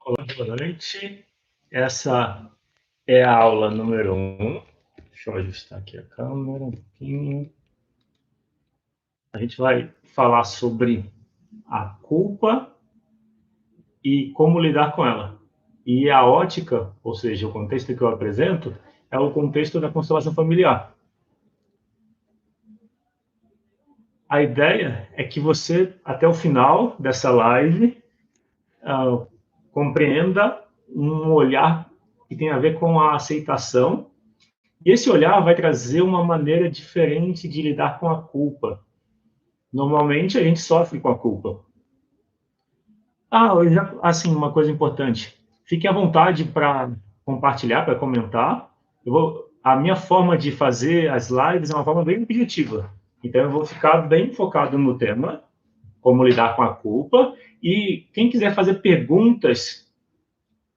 Olá, boa noite. Essa é a aula número 1. Deixa eu ajustar aqui a câmera um pouquinho. A gente vai falar sobre a culpa e como lidar com ela. E a ótica, ou seja, o contexto que eu apresento, é o contexto da constelação familiar. A ideia é que você, até o final dessa live, compreenda um olhar que tem a ver com a aceitação. E esse olhar vai trazer uma maneira diferente de lidar com a culpa. Normalmente a gente sofre com a culpa. Assim, uma coisa importante. Fique à vontade para compartilhar, para comentar. A minha forma de fazer as lives é uma forma bem objetiva. Então eu vou ficar bem focado no tema, como lidar com a culpa. E quem quiser fazer perguntas,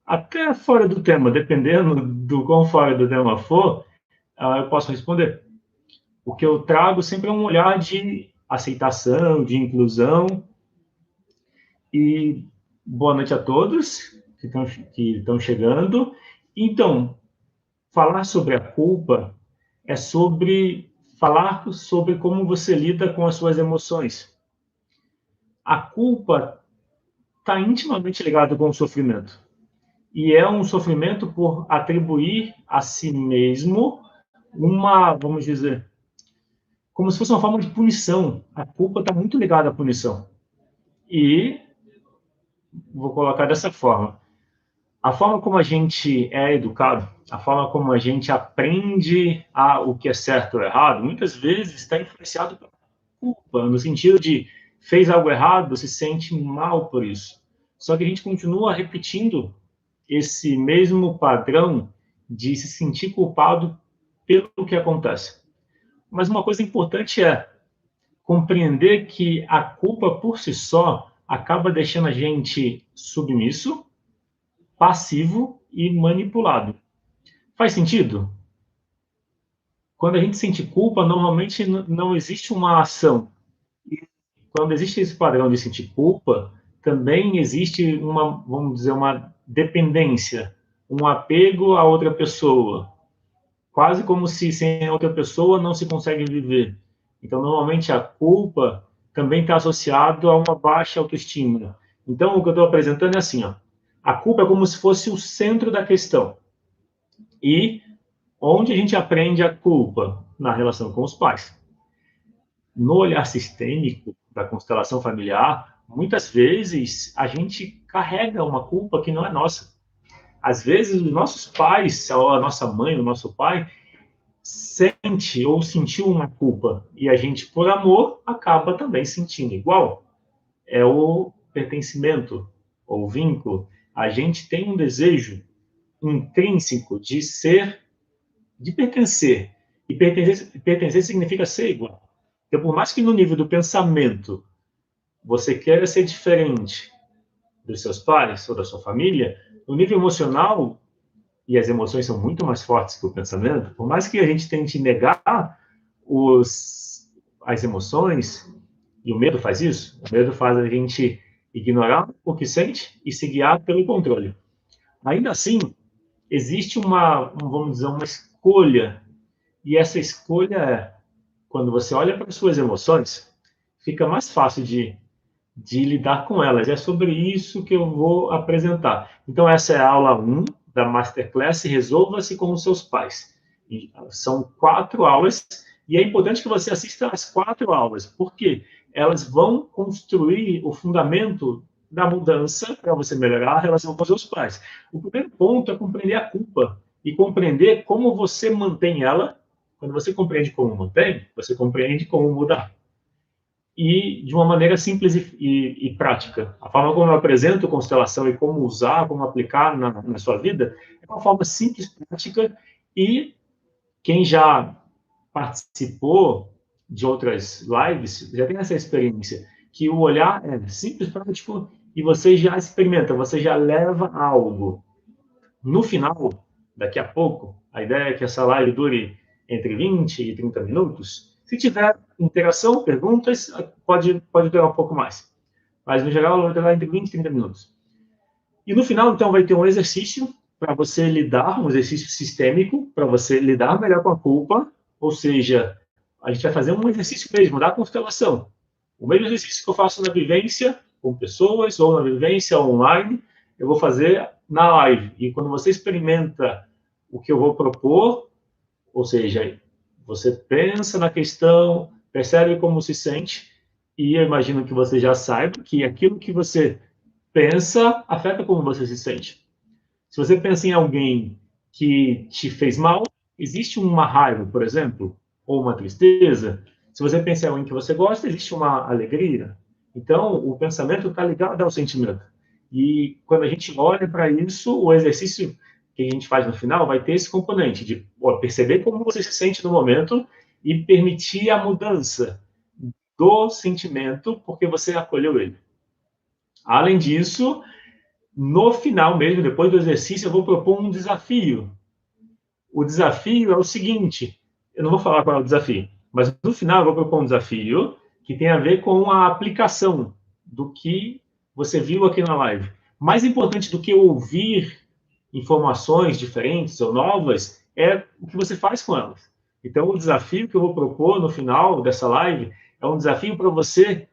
até fora do tema, dependendo do quão fora do tema for, eu posso responder. O que eu trago sempre é um olhar de aceitação, de inclusão. E boa noite a todos que estão chegando. Então, falar sobre a culpa é sobre falar sobre como você lida com as suas emoções. A culpa está intimamente ligada com o sofrimento. E é um sofrimento por atribuir a si mesmo vamos dizer, como se fosse uma forma de punição. A culpa está muito ligada à punição. E vou colocar dessa forma. A forma como a gente é educado, a forma como a gente aprende o que é certo ou errado, muitas vezes está influenciado pela culpa, no sentido de fez algo errado, se sente mal por isso. Só que a gente continua repetindo esse mesmo padrão de se sentir culpado pelo que acontece. Mas uma coisa importante é compreender que a culpa por si só acaba deixando a gente submisso, passivo e manipulado. Faz sentido? Quando a gente sente culpa, normalmente não existe uma ação. E quando existe esse padrão de sentir culpa, também existe vamos dizer, uma dependência, um apego a outra pessoa. Quase como se sem outra pessoa não se consegue viver. Então, normalmente, a culpa também está associado a uma baixa autoestima. Então, o que eu estou apresentando é assim, ó, a culpa é como se fosse o centro da questão. E onde a gente aprende a culpa? Na relação com os pais. No olhar sistêmico da constelação familiar, muitas vezes a gente carrega uma culpa que não é nossa. Às vezes, os nossos pais, ou a nossa mãe, o nosso pai, sente ou sentiu uma culpa e a gente, por amor, acaba também sentindo igual. É o pertencimento ou vínculo. A gente tem um desejo intrínseco de ser, de pertencer. E pertencer significa ser igual. Então, por mais que no nível do pensamento você queira ser diferente dos seus pais ou da sua família, no nível emocional, e as emoções são muito mais fortes que o pensamento, por mais que a gente tente negar as emoções, e o medo faz isso, o medo faz a gente ignorar o que sente e se guiar pelo controle. Ainda assim, existe vamos dizer, uma escolha, e essa escolha é, quando você olha para as suas emoções, fica mais fácil de lidar com elas. É sobre isso que eu vou apresentar. Então, essa é a aula 1 da Masterclass Resolva-se com os seus pais. E são 4 aulas, e é importante que você assista as 4 aulas, porque elas vão construir o fundamento da mudança para você melhorar a relação com os seus pais. O primeiro ponto é compreender a culpa e compreender como você mantém ela. Quando você compreende como mantém, você compreende como mudar e de uma maneira simples e prática. A forma como eu apresento constelação e como usar, como aplicar na sua vida, é uma forma simples, prática, e quem já participou de outras lives já tem essa experiência, que o olhar é simples, prático, e você já experimenta, você já leva algo. No final, daqui a pouco, a ideia é que essa live dure entre 20 e 30 minutos. Se tiver interação, perguntas, pode durar um pouco mais. Mas, no geral, ela vai durar entre 20 e 30 minutos. E no final, então, vai ter um exercício para você lidar, um exercício sistêmico, para você lidar melhor com a culpa, ou seja, a gente vai fazer um exercício mesmo, da constelação. O mesmo exercício que eu faço na vivência com pessoas, ou na vivência online, eu vou fazer na live. E quando você experimenta o que eu vou propor, ou seja, você pensa na questão, percebe como se sente, e eu imagino que você já saiba que aquilo que você pensa afeta como você se sente. Se você pensa em alguém que te fez mal, existe uma raiva, por exemplo, ou uma tristeza. Se você pensa em alguém que você gosta, existe uma alegria. Então, o pensamento está ligado ao sentimento. E quando a gente olha para isso, o exercício que a gente faz no final vai ter esse componente de perceber como você se sente no momento e permitir a mudança do sentimento porque você acolheu ele. Além disso, no final mesmo, depois do exercício, eu vou propor um desafio. O desafio é o seguinte, eu não vou falar qual é o desafio, mas no final eu vou propor um desafio que tem a ver com a aplicação do que você viu aqui na live. Mais importante do que ouvir informações diferentes ou novas é o que você faz com elas. Então, o desafio que eu vou propor no final dessa live é um desafio para você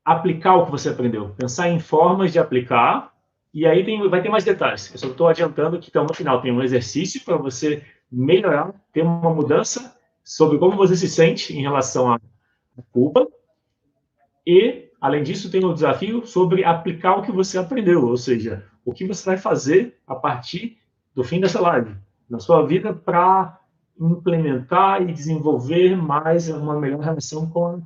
aplicar o que você aprendeu, pensar em formas de aplicar, e aí vai ter mais detalhes. Eu só estou adiantando que então, no final tem um exercício para você melhorar, ter uma mudança sobre como você se sente em relação à culpa, e, além disso, tem o desafio sobre aplicar o que você aprendeu, ou seja, o que você vai fazer a partir do fim dessa live, na sua vida, para implementar e desenvolver mais uma melhor relação com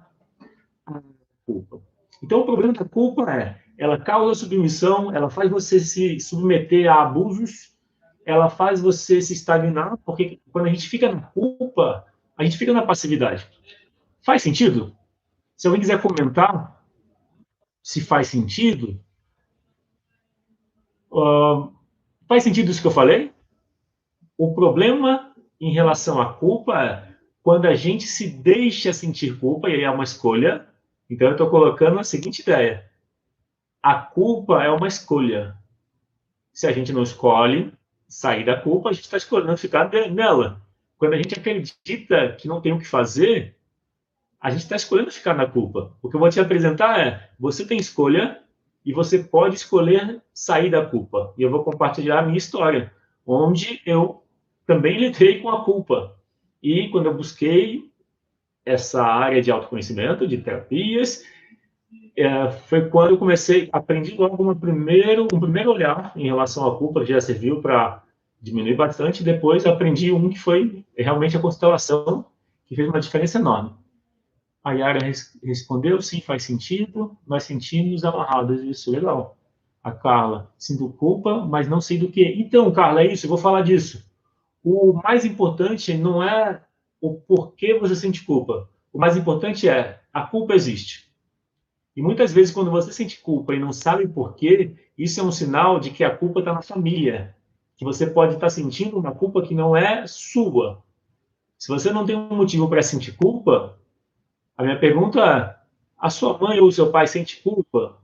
a culpa. Então, o problema da culpa é, ela causa submissão, ela faz você se submeter a abusos, ela faz você se estagnar, porque quando a gente fica na culpa, a gente fica na passividade. Faz sentido? Se alguém quiser comentar se faz sentido, faz sentido isso que eu falei? O problema em relação à culpa é quando a gente se deixa sentir culpa, e aí é uma escolha. Então, eu estou colocando a seguinte ideia: a culpa é uma escolha. Se a gente não escolhe sair da culpa, a gente está escolhendo ficar nela. Quando a gente acredita que não tem o que fazer, a gente está escolhendo ficar na culpa. O que eu vou te apresentar é: você tem escolha e você pode escolher sair da culpa. E eu vou compartilhar a minha história, onde eu também lidei com a culpa. E quando eu busquei essa área de autoconhecimento, de terapias, foi quando eu comecei, aprendi logo um primeiro olhar em relação à culpa, que já serviu para diminuir bastante. Depois aprendi um que foi realmente a constelação, que fez uma diferença enorme. A Yara respondeu, sim, faz sentido, nós sentimos amarrados, isso, legal. A Carla, sinto culpa, mas não sei do que. Então, Carla, é isso, eu vou falar disso. O mais importante não é o porquê você sente culpa. O mais importante é, a culpa existe. E muitas vezes, quando você sente culpa e não sabe por quê, isso é um sinal de que a culpa está na família. Que você pode estar sentindo uma culpa que não é sua. Se você não tem um motivo para sentir culpa, a minha pergunta é: a sua mãe ou o seu pai sente culpa?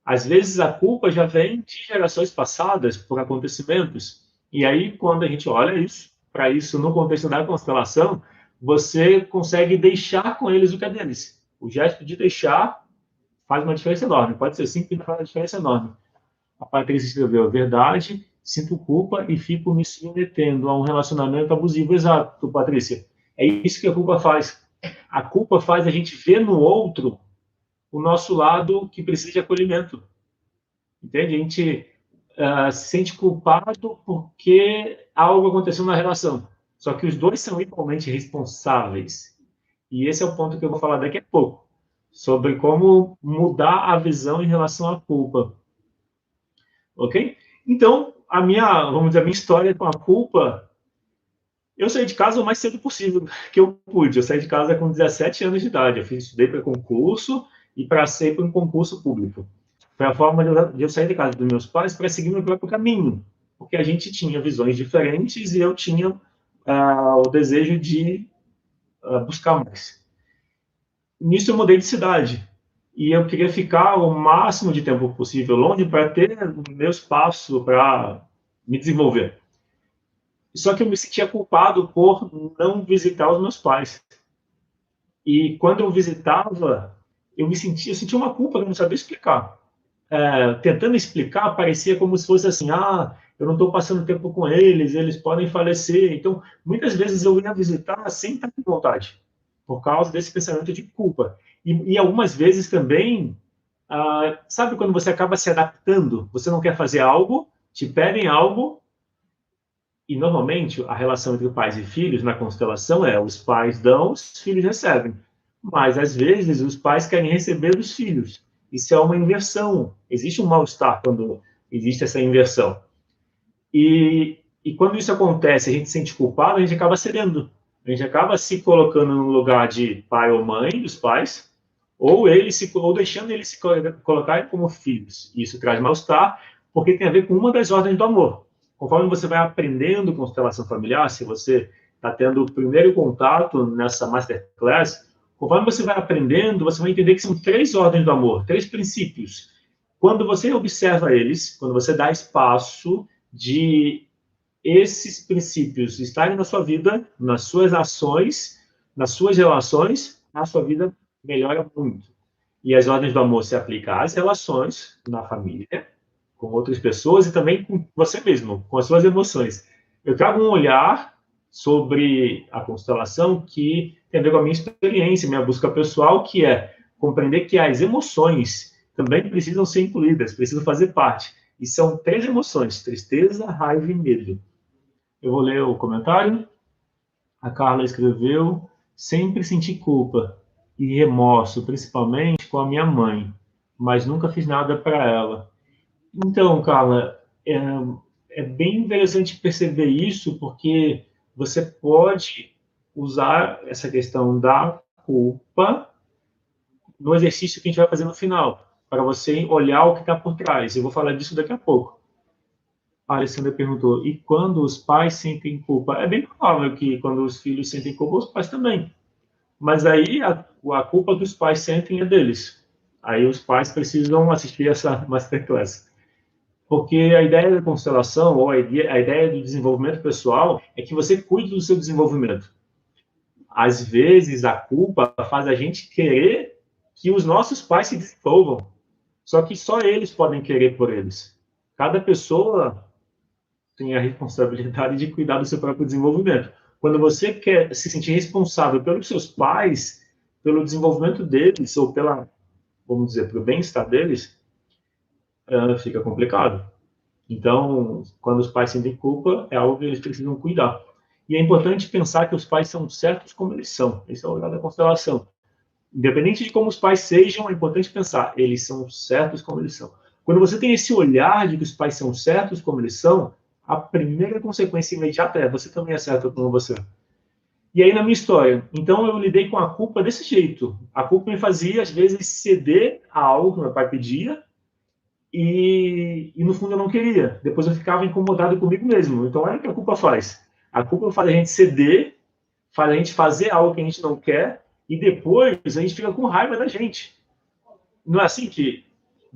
Às vezes a culpa já vem de gerações passadas por acontecimentos. E aí, quando a gente olha isso, para isso no contexto da constelação, você consegue deixar com eles o que é deles. O gesto de deixar faz uma diferença enorme. Pode ser simples, mas faz uma diferença enorme. A Patrícia escreveu: verdade, sinto culpa e fico me submetendo a um relacionamento abusivo. Exato, Patrícia. É isso que a culpa faz. A culpa faz a gente ver no outro o nosso lado que precisa de acolhimento. Entende? A gente se sente culpado porque algo aconteceu na relação. Só que os dois são igualmente responsáveis. E esse é o ponto que eu vou falar daqui a pouco, sobre como mudar a visão em relação à culpa. Ok? Então, vamos dizer, a minha história com a culpa, eu saí de casa o mais cedo possível que eu pude. Eu saí de casa com 17 anos de idade. Eu estudei para concurso e passei para um concurso público. Foi a forma de eu sair de casa dos meus pais para seguir meu próprio caminho, porque a gente tinha visões diferentes e eu tinha o desejo de buscar mais. Nisso eu mudei de cidade. e eu queria ficar o máximo de tempo possível longe para ter o meu espaço para me desenvolver. Só que eu me sentia culpado por não visitar os meus pais. E quando eu visitava, eu sentia uma culpa que eu não sabia explicar. Tentando explicar, parecia como se fosse assim, eu não estou passando tempo com eles, eles podem falecer. Então, muitas vezes eu ia visitar sem estar com vontade, por causa desse pensamento de culpa. E algumas vezes também, sabe quando você acaba se adaptando? Você não quer fazer algo, te pedem algo, e normalmente a relação entre pais e filhos na constelação é os pais dão, os filhos recebem. Mas às vezes os pais querem receber dos filhos. Isso é uma inversão. Existe um mal-estar quando existe essa inversão. E quando isso acontece, a gente se sente culpado, a gente acaba cedendo. A gente acaba se colocando no lugar de pai ou mãe dos pais, ou deixando eles se colocarem como filhos. Isso traz mal-estar, porque tem a ver com uma das ordens do amor. Conforme você vai aprendendo constelação familiar, se você está tendo o primeiro contato nessa masterclass, conforme você vai aprendendo, você vai entender que são 3 ordens do amor, 3 princípios. Quando você observa eles, quando você dá espaço de esses princípios estarem na sua vida, nas suas ações, nas suas relações, a sua vida melhora muito. E as ordens do amor se aplicam às relações, na família, com outras pessoas e também com você mesmo, com as suas emoções. Eu trago um olhar sobre a constelação que tem a ver com a minha experiência, minha busca pessoal, que é compreender que as emoções também precisam ser incluídas, precisam fazer parte. E são 3 emoções: tristeza, raiva e medo. Eu vou ler o comentário. A Carla escreveu: sempre senti culpa e remorso, principalmente com a minha mãe, mas nunca fiz nada para ela. Então, Carla, é bem interessante perceber isso, porque você pode usar essa questão da culpa no exercício que a gente vai fazer no final, para você olhar o que está por trás. Eu vou falar disso daqui a pouco. A Alessandra perguntou, e quando os pais sentem culpa? É bem provável que quando os filhos sentem culpa, os pais também. Mas aí a culpa que os pais sentem é deles. Aí os pais precisam assistir essa masterclass. Porque a ideia da constelação, ou a ideia do desenvolvimento pessoal, é que você cuide do seu desenvolvimento. Às vezes, a culpa faz a gente querer que os nossos pais se desenvolvam. Só que só eles podem querer por eles. Cada pessoa tem a responsabilidade de cuidar do seu próprio desenvolvimento. Quando você quer se sentir responsável pelos seus pais, pelo desenvolvimento deles, ou pela, vamos dizer, pelo bem-estar deles, fica complicado. Então, quando os pais sentem culpa, é algo que eles precisam cuidar. E é importante pensar que os pais são certos como eles são. Esse é o olhar da constelação. Independente de como os pais sejam, é importante pensar, eles são certos como eles são. Quando você tem esse olhar de que os pais são certos como eles são, a primeira consequência imediata é você também é certo como você. E aí, na minha história, então eu lidei com a culpa desse jeito. A culpa me fazia, às vezes, ceder a algo que meu pai pedia, e no fundo eu não queria. Depois eu ficava incomodado comigo mesmo. Então, olha o que a culpa faz. A culpa faz a gente ceder, faz a gente fazer algo que a gente não quer, e depois a gente fica com raiva da gente. Não é assim que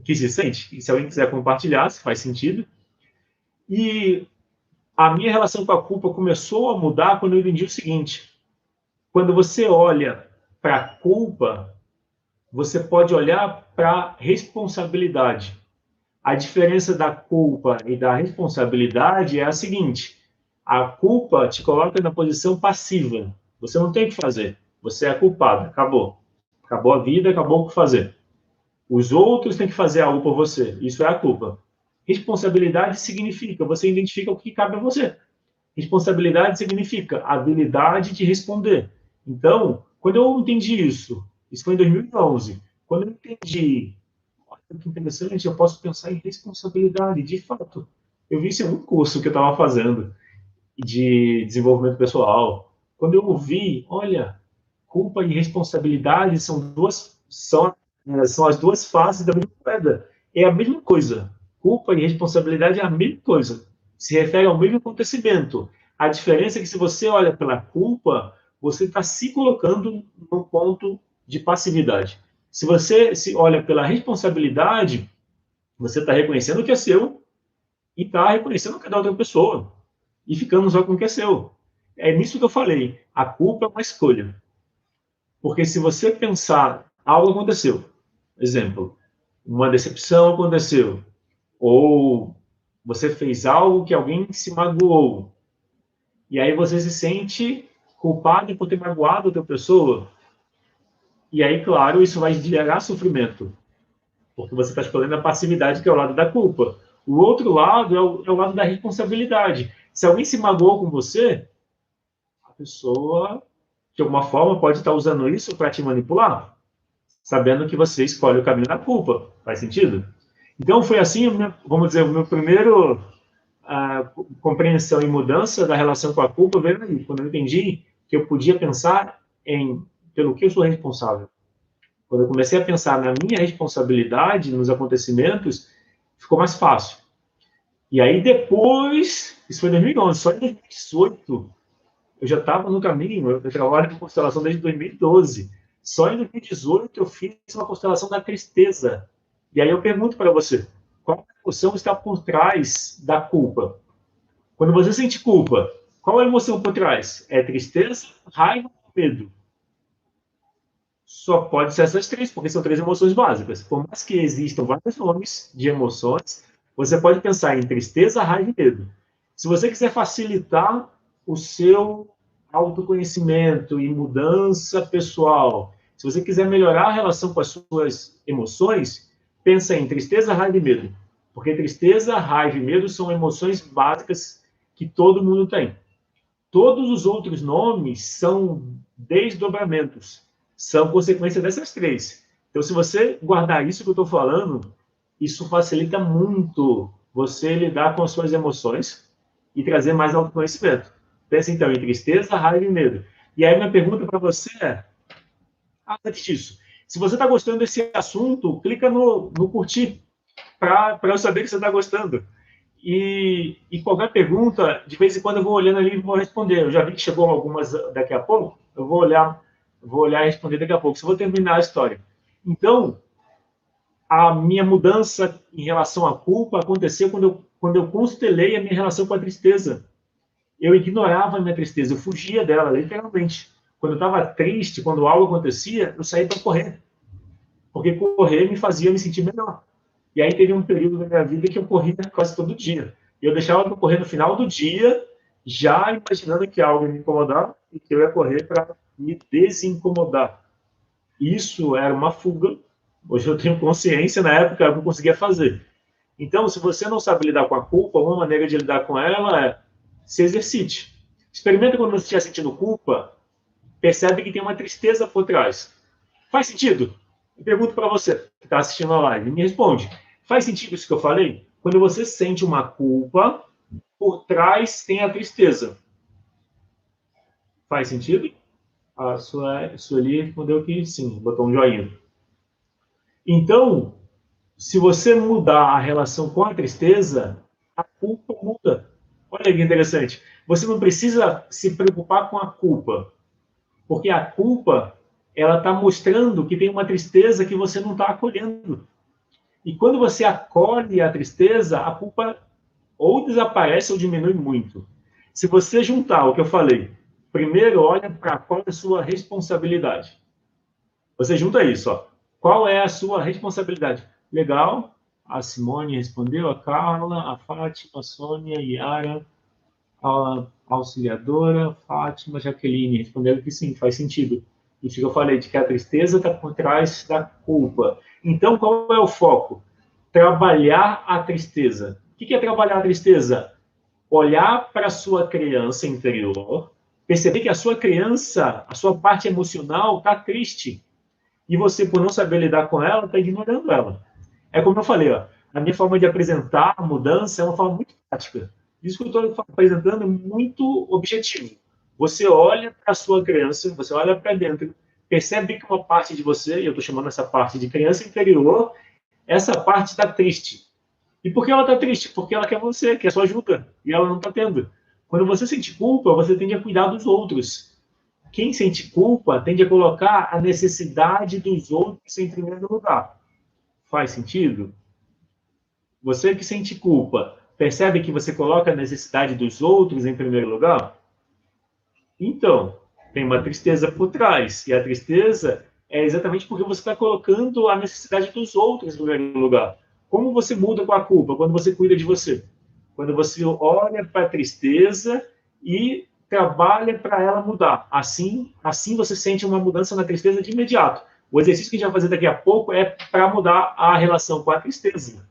se sente? E se alguém quiser compartilhar, se faz sentido. E a minha relação com a culpa começou a mudar quando eu entendi o seguinte: quando você olha para a culpa, você pode olhar para a responsabilidade. A diferença da culpa e da responsabilidade é a seguinte: a culpa te coloca na posição passiva. Você não tem o que fazer. Você é culpado. Acabou. Acabou a vida, acabou o que fazer. Os outros têm que fazer algo por você. Isso é a culpa. Responsabilidade significa você identifica o que cabe a você. Responsabilidade significa habilidade de responder. Então, quando eu entendi isso foi em 2011, quando eu entendi, olha que interessante, eu posso pensar em responsabilidade, de fato. Eu vi isso em um curso que eu estava fazendo de desenvolvimento pessoal. Quando eu ouvi, olha, culpa e responsabilidade são as 2 faces da mesma moeda. É a mesma coisa. Culpa e responsabilidade é a mesma coisa. Se refere ao mesmo acontecimento. A diferença é que se você olha pela culpa, você está se colocando num ponto de passividade. Se você se olha pela responsabilidade, você está reconhecendo o que é seu e está reconhecendo o que é da outra pessoa e ficando só com o que é seu. É nisso que eu falei. A culpa é uma escolha. Porque se você pensar, algo aconteceu, exemplo, uma decepção aconteceu, ou você fez algo que alguém se magoou, e aí você se sente culpado por ter magoado outra pessoa, e aí, claro, isso vai gerar sofrimento, porque você está escolhendo a passividade, que é o lado da culpa. O outro lado é o lado da responsabilidade. Se alguém se magoou com você, a pessoa, de alguma forma, pode estar usando isso para te manipular, sabendo que você escolhe o caminho da culpa. Faz sentido? Então, foi assim, vamos dizer, o meu primeiro compreensão e mudança da relação com a culpa veio aí, quando eu entendi que eu podia pensar pelo que eu sou responsável. Quando eu comecei a pensar na minha responsabilidade nos acontecimentos, ficou mais fácil. E aí depois, isso foi em 2011, só em 2018, eu já estava no caminho, eu trabalho com constelação desde 2012. Só em 2018 eu fiz uma constelação da tristeza. E aí eu pergunto para você, qual emoção está por trás da culpa? Quando você sente culpa, qual é a emoção por trás? É tristeza, raiva ou medo? Só pode ser essas três, porque são três emoções básicas. Por mais que existam vários nomes de emoções, você pode pensar em tristeza, raiva e medo. Se você quiser facilitar o seu autoconhecimento e mudança pessoal, se você quiser melhorar a relação com as suas emoções, pensa em tristeza, raiva e medo. Porque tristeza, raiva e medo são emoções básicas que todo mundo tem. Todos os outros nomes são desdobramentos, são consequência dessas três. Então, se você guardar isso que eu estou falando, isso facilita muito você lidar com as suas emoções e trazer mais autoconhecimento. Pensa então em tristeza, raiva e medo. E aí minha pergunta para você é, antes disso, se você está gostando desse assunto, clica no curtir, para eu saber que você está gostando. E qualquer pergunta, de vez em quando eu vou olhando ali e vou responder. Eu já vi que chegou algumas daqui a pouco, eu vou olhar e responder daqui a pouco. Só vou terminar a história. Então, a minha mudança em relação à culpa aconteceu quando eu constelei a minha relação com a tristeza. Eu ignorava a minha tristeza, eu fugia dela, literalmente. Quando eu estava triste, quando algo acontecia, eu saía para correr. Porque correr me fazia me sentir melhor. E aí teve um período da minha vida que eu corria quase todo dia. E eu deixava para correr no final do dia, já imaginando que algo ia me incomodar e que eu ia correr para me desincomodar. Isso era uma fuga. Hoje eu tenho consciência, na época eu não conseguia fazer. Então, se você não sabe lidar com a culpa, uma maneira de lidar com ela é se exercite. Experimenta quando você estiver sentindo culpa, percebe que tem uma tristeza por trás. Faz sentido? Eu pergunto para você que está assistindo a live, me responde. Faz sentido isso que eu falei? Quando você sente uma culpa, por trás tem a tristeza. Faz sentido? A Sueli respondeu que sim, botou um joinha. Então, se você mudar a relação com a tristeza, a culpa muda. Olha que interessante. Você não precisa se preocupar com a culpa, porque a culpa ela está mostrando que tem uma tristeza que você não está acolhendo. E quando você acolhe a tristeza, a culpa ou desaparece ou diminui muito. Se você juntar o que eu falei, primeiro olha para qual é a sua responsabilidade. Você junta isso, ó. Qual é a sua responsabilidade? Legal, a Simone respondeu, a Carla, a Fátima, a Sônia, a Yara, a auxiliadora, Fátima, Jaqueline responderam que sim, faz sentido. Isso que eu falei, de que a tristeza está por trás da culpa. Então, qual é o foco? Trabalhar a tristeza. O que é trabalhar a tristeza? Olhar para a sua criança interior, perceber que a sua criança, a sua parte emocional está triste. E você, por não saber lidar com ela, está ignorando ela. É como eu falei, ó, a minha forma de apresentar a mudança é uma forma muito prática. Isso que eu estou apresentando é muito objetivo. Você olha para a sua criança, você olha para dentro, percebe que uma parte de você, e eu estou chamando essa parte de criança interior, essa parte está triste. E por que ela está triste? Porque ela quer você, quer sua ajuda, e ela não está tendo. Quando você sente culpa, você tende a cuidar dos outros. quem sente culpa tende a colocar a necessidade dos outros em primeiro lugar. Faz sentido? Você que sente culpa, percebe que você coloca a necessidade dos outros em primeiro lugar? Então, tem uma tristeza por trás. E a tristeza é exatamente porque você está colocando a necessidade dos outros em primeiro lugar. Como você muda com a culpa? Quando você cuida de você. Quando você olha para a tristeza e trabalha para ela mudar. Assim você sente uma mudança na tristeza de imediato. O exercício que a gente vai fazer daqui a pouco é para mudar a relação com a tristeza.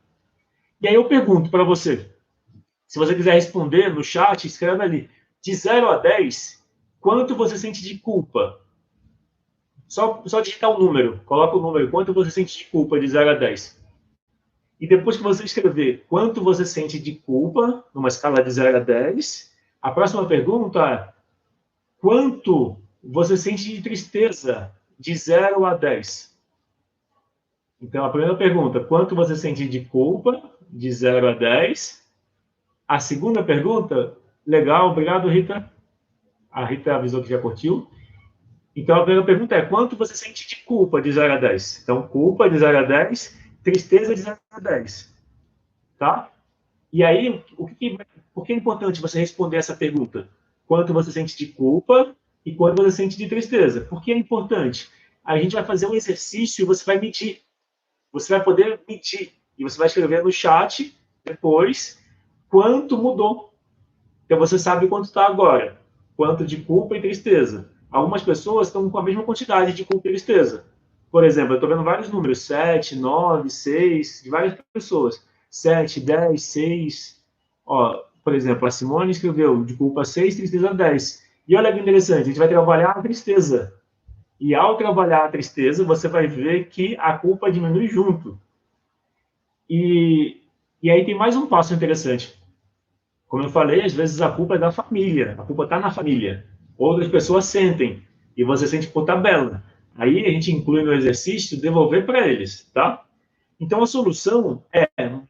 E aí eu pergunto para você, se você quiser responder no chat, escreve ali, de 0 a 10, quanto você sente de culpa? Só digitar o número, coloca o número, quanto você sente de culpa de 0 a 10. E depois que você escrever quanto você sente de culpa, numa escala de 0 a 10, a próxima pergunta é quanto você sente de tristeza de 0 a 10. Então, a primeira pergunta, quanto você sente de culpa de 0 a 10? A segunda pergunta, legal, obrigado, Rita. A Rita avisou que já curtiu. Então, a primeira pergunta é, quanto você sente de culpa de 0 a 10? Então, culpa de 0 a 10, tristeza de 0 a 10. Tá? E aí, por que é importante você responder essa pergunta? Quanto você sente de culpa e quanto você sente de tristeza? Por que é importante? A gente vai fazer um exercício e você vai medir. Você vai poder medir. E você vai escrever no chat, depois, quanto mudou. Então, você sabe quanto está agora. Quanto de culpa e tristeza. Algumas pessoas estão com a mesma quantidade de culpa e tristeza. Por exemplo, eu estou vendo vários números. 7, 9, 6, de várias pessoas. 7, 10, 6. Ó, por exemplo, a Simone escreveu de culpa 6, tristeza 10. E olha que interessante, a gente vai trabalhar a tristeza. E ao trabalhar a tristeza, você vai ver que a culpa diminui junto. E aí tem mais um passo interessante. Como eu falei, às vezes a culpa é da família, a culpa está na família. Outras pessoas sentem, e você sente por tabela. Aí a gente inclui no exercício devolver para eles, tá? Então a solução é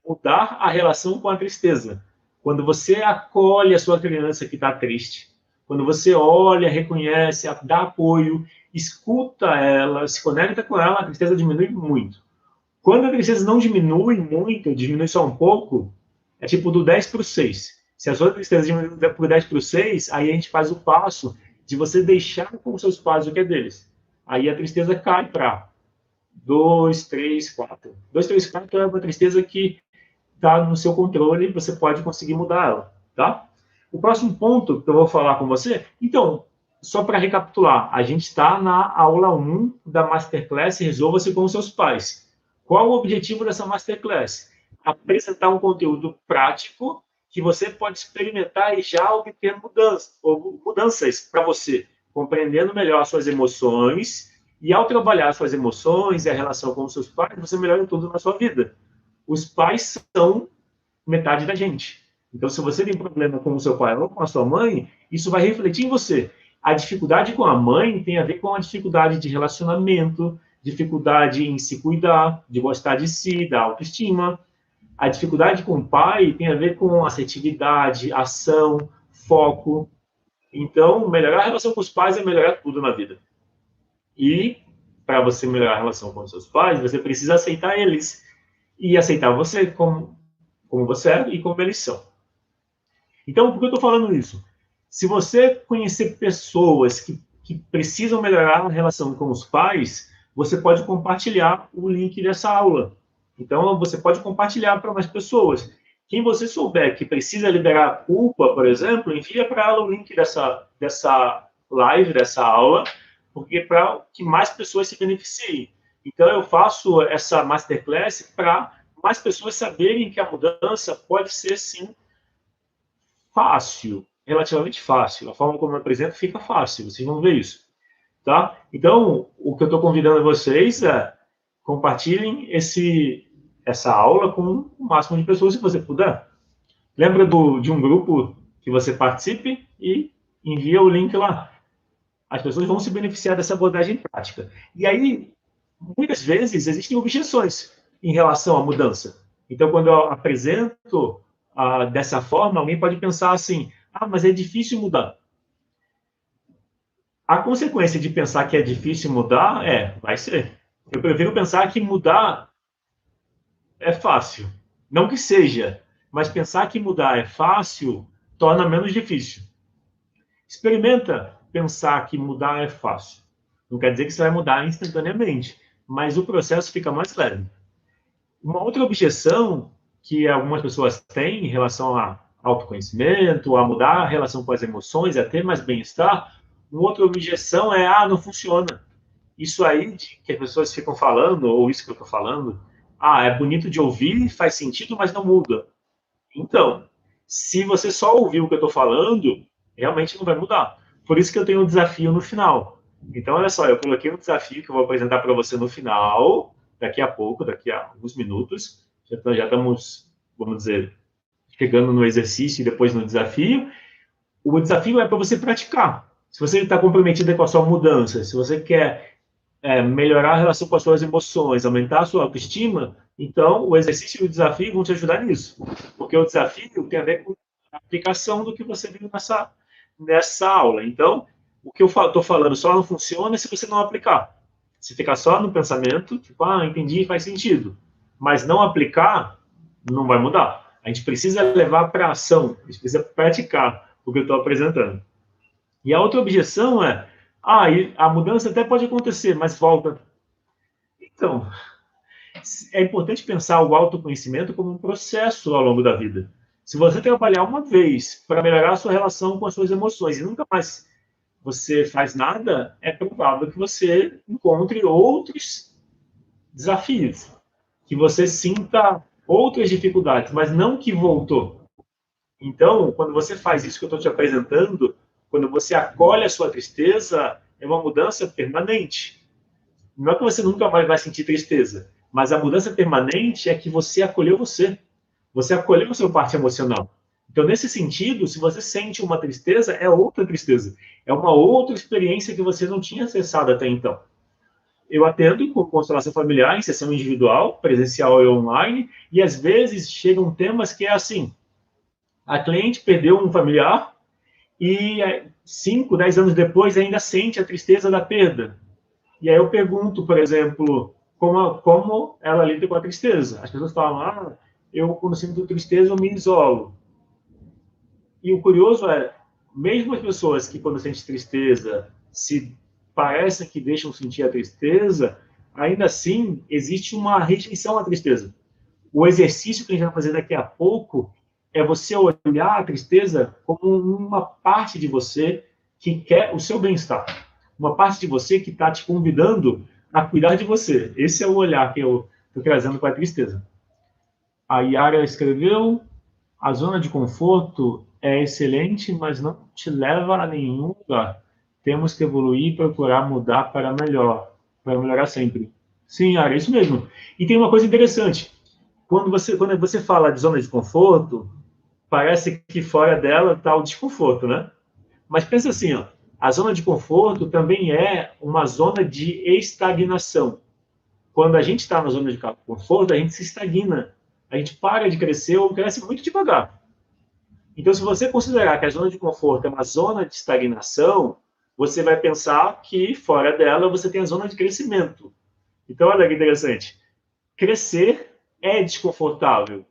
mudar a relação com a tristeza. Quando você acolhe a sua criança que está triste, quando você olha, reconhece, dá apoio, escuta ela, se conecta com ela, a tristeza diminui muito. Quando a tristeza não diminui muito, diminui só um pouco, é tipo do 10 para o 6. Se a sua tristeza diminui por 10 para o 6, aí a gente faz o passo de você deixar com os seus pais o que é deles. Aí a tristeza cai para 2, 3, 4. 2, 3, 4 é uma tristeza que está no seu controle e você pode conseguir mudar ela, tá? O próximo ponto que eu vou falar com você, então, só para recapitular, a gente está na aula 1 da Masterclass Resolva-se com os seus pais. Qual o objetivo dessa Masterclass? Apresentar um conteúdo prático que você pode experimentar e já obter mudanças para você, compreendendo melhor as suas emoções, e ao trabalhar suas emoções e a relação com os seus pais, você melhora tudo na sua vida. Os pais são metade da gente. Então, se você tem problema com o seu pai ou com a sua mãe, isso vai refletir em você. A dificuldade com a mãe tem a ver com a dificuldade de relacionamento, dificuldade em se cuidar, de gostar de si, da autoestima. A dificuldade com o pai tem a ver com assertividade, ação, foco. Então, melhorar a relação com os pais é melhorar tudo na vida. E, para você melhorar a relação com os seus pais, você precisa aceitar eles e aceitar você como você é e como eles são. Então, por que eu estou falando isso? Se você conhecer pessoas que precisam melhorar a relação com os pais, você pode compartilhar o link dessa aula. Então, você pode compartilhar para mais pessoas. Quem você souber que precisa liberar a culpa, por exemplo, envia para ela o link dessa live, dessa aula, porque para que mais pessoas se beneficiem. Então, eu faço essa masterclass para mais pessoas saberem que a mudança pode ser, sim, fácil, relativamente fácil. A forma como eu apresento fica fácil, vocês vão ver isso. Tá? Então, o que eu estou convidando vocês é compartilhem essa aula com o máximo de pessoas, se você puder. Lembra de um grupo que você participe e envia o link lá. As pessoas vão se beneficiar dessa abordagem prática. E aí, muitas vezes, existem objeções em relação à mudança. Então, quando eu apresento dessa forma, alguém pode pensar assim, mas é difícil mudar. A consequência de pensar que é difícil mudar vai ser. Eu prefiro pensar que mudar é fácil. Não que seja, mas pensar que mudar é fácil torna menos difícil. Experimenta pensar que mudar é fácil. Não quer dizer que você vai mudar instantaneamente, mas o processo fica mais leve. Uma outra objeção que algumas pessoas têm em relação a autoconhecimento, a mudar a relação com as emoções, a ter mais bem-estar, uma outra objeção é, não funciona. Isso aí que as pessoas ficam falando, ou isso que eu estou falando, é bonito de ouvir, faz sentido, mas não muda. Então, se você só ouvir o que eu estou falando, realmente não vai mudar. Por isso que eu tenho um desafio no final. Então, olha só, eu coloquei um desafio que eu vou apresentar para você no final, daqui a pouco, daqui a alguns minutos. Já estamos, vamos dizer, chegando no exercício e depois no desafio. O desafio é para você praticar. Se você está comprometido com a sua mudança, se você quer melhorar a relação com as suas emoções, aumentar a sua autoestima, então o exercício e o desafio vão te ajudar nisso. Porque o desafio tem a ver com a aplicação do que você viu nessa aula. Então, o que eu estou falando só não funciona se você não aplicar. Se ficar só no pensamento, tipo, entendi, faz sentido. Mas não aplicar, não vai mudar. A gente precisa levar para a ação, a gente precisa praticar o que eu estou apresentando. E a outra objeção é, a mudança até pode acontecer, mas volta. Então, é importante pensar o autoconhecimento como um processo ao longo da vida. Se você trabalhar uma vez para melhorar a sua relação com as suas emoções e nunca mais você faz nada, é provável que você encontre outros desafios, que você sinta outras dificuldades, mas não que voltou. Então, quando você faz isso que eu estou te apresentando, quando você acolhe a sua tristeza, é uma mudança permanente. Não é que você nunca mais vai sentir tristeza, mas a mudança permanente é que você acolheu você. Você acolheu a sua parte emocional. Então, nesse sentido, se você sente uma tristeza, é outra tristeza. É uma outra experiência que você não tinha acessado até então. Eu atendo com constelação familiar, em sessão individual, presencial e online, e às vezes chegam temas que é assim, a cliente perdeu um familiar e 5, 10 anos depois ainda sente a tristeza da perda. E aí eu pergunto, por exemplo, como ela lida com a tristeza. As pessoas falam, eu quando sinto tristeza eu me isolo. E o curioso é, mesmo as pessoas que quando sentem tristeza se parecem que deixam sentir a tristeza, ainda assim existe uma rejeição à tristeza. O exercício que a gente vai fazer daqui a pouco é você olhar a tristeza como uma parte de você que quer o seu bem-estar. Uma parte de você que está te convidando a cuidar de você. Esse é o olhar que eu estou trazendo para a tristeza. A Yara escreveu, a zona de conforto é excelente, mas não te leva a nenhum lugar. Temos que evoluir e procurar mudar para melhor, para melhorar sempre. Sim, Yara, é isso mesmo. E tem uma coisa interessante. Quando você fala de zona de conforto, parece que fora dela está o desconforto, né? Mas pensa assim, a zona de conforto também é uma zona de estagnação. Quando a gente está na zona de conforto, a gente se estagna. A gente para de crescer ou cresce muito devagar. Então, se você considerar que a zona de conforto é uma zona de estagnação, você vai pensar que fora dela você tem a zona de crescimento. Então, olha que interessante. Crescer é desconfortável,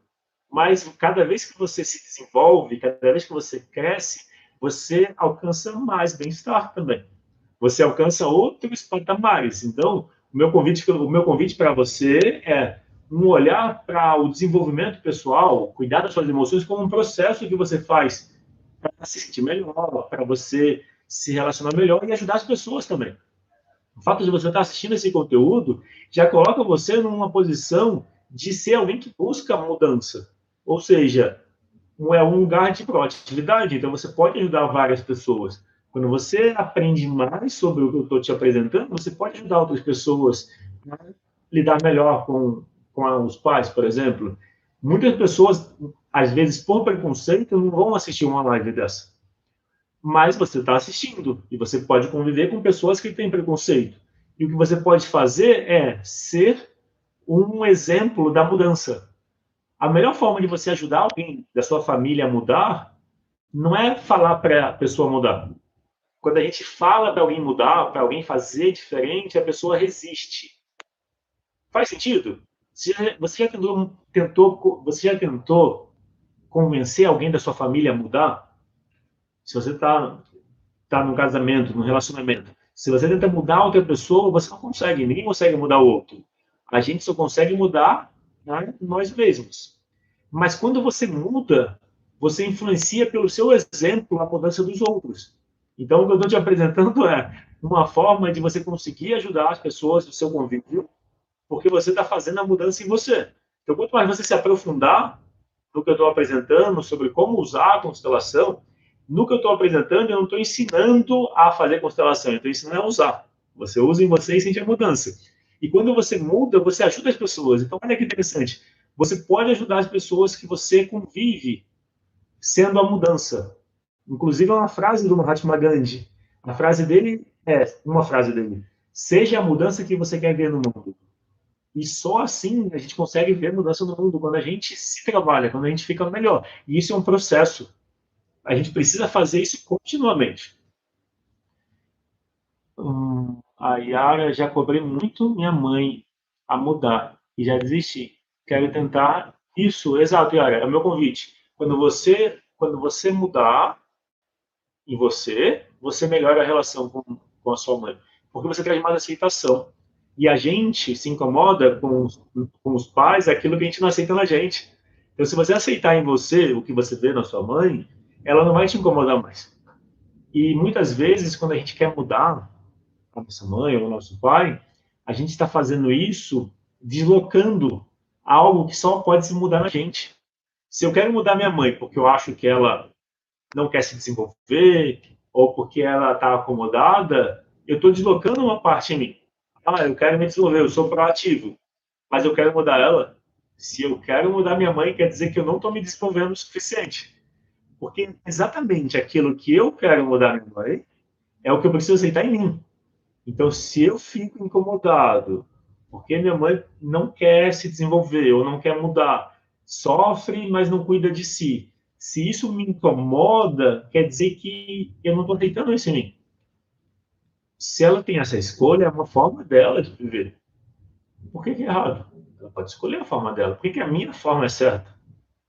mas cada vez que você se desenvolve, cada vez que você cresce, você alcança mais bem-estar também. Você alcança outros patamares. Então, o meu convite para você é um olhar para o desenvolvimento pessoal, cuidar das suas emoções como um processo que você faz para se sentir melhor, para você se relacionar melhor e ajudar as pessoas também. O fato de você estar assistindo esse conteúdo já coloca você numa posição de ser alguém que busca mudança. Ou seja, é um lugar de proatividade, então você pode ajudar várias pessoas. Quando você aprende mais sobre o que eu estou te apresentando, você pode ajudar outras pessoas a lidar melhor com os pais, por exemplo. Muitas pessoas, às vezes, por preconceito, não vão assistir uma live dessa. Mas você está assistindo e você pode conviver com pessoas que têm preconceito. E o que você pode fazer é ser um exemplo da mudança. A melhor forma de você ajudar alguém da sua família a mudar não é falar para a pessoa mudar. Quando a gente fala para alguém mudar, para alguém fazer diferente, a pessoa resiste. Faz sentido? Você já tentou convencer alguém da sua família a mudar? Se você está num casamento, num relacionamento, se você tenta mudar outra pessoa, você não consegue, ninguém consegue mudar o outro. A gente só consegue mudar, né, nós mesmos. Mas quando você muda, você influencia pelo seu exemplo a mudança dos outros. Então, o que eu estou te apresentando é uma forma de você conseguir ajudar as pessoas do seu convívio, porque você está fazendo a mudança em você. Então, quanto mais você se aprofundar no que eu estou apresentando sobre como usar a constelação, no que eu estou apresentando, eu não estou ensinando a fazer constelação, eu estou ensinando a usar. Você usa em você e sente a mudança. E quando você muda, você ajuda as pessoas. Então, olha que interessante. Você pode ajudar as pessoas que você convive sendo a mudança. Inclusive, é uma frase do Mahatma Gandhi. A frase dele é uma frase dele: seja a mudança que você quer ver no mundo. E só assim a gente consegue ver mudança no mundo, quando a gente se trabalha, quando a gente fica melhor. E isso é um processo. A gente precisa fazer isso continuamente. A Yara, já cobrei muito minha mãe a mudar e já desisti. Quero tentar isso. Exato, Yara, é o meu convite. Quando você mudar em você, você melhora a relação com a sua mãe. Porque você traz mais aceitação. E a gente se incomoda com os pais aquilo que a gente não aceita na gente. Então, se você aceitar em você o que você vê na sua mãe, ela não vai te incomodar mais. E muitas vezes, quando a gente quer mudar a nossa mãe ou o nosso pai, a gente está fazendo isso deslocando algo que só pode se mudar na gente. Se eu quero mudar minha mãe porque eu acho que ela não quer se desenvolver ou porque ela está acomodada, eu estou deslocando uma parte em mim. Ah, eu quero me desenvolver, eu sou proativo, mas eu quero mudar ela. Se eu quero mudar minha mãe, quer dizer que eu não estou me desenvolvendo o suficiente. Porque exatamente aquilo que eu quero mudar minha mãe é o que eu preciso aceitar em mim. Então, se eu fico incomodado porque minha mãe não quer se desenvolver ou não quer mudar, sofre, mas não cuida de si. Se isso me incomoda, quer dizer que eu não estou aceitando isso em mim. Se ela tem essa escolha, é uma forma dela de viver. Por que é errado? Ela pode escolher a forma dela. Por que a minha forma é certa?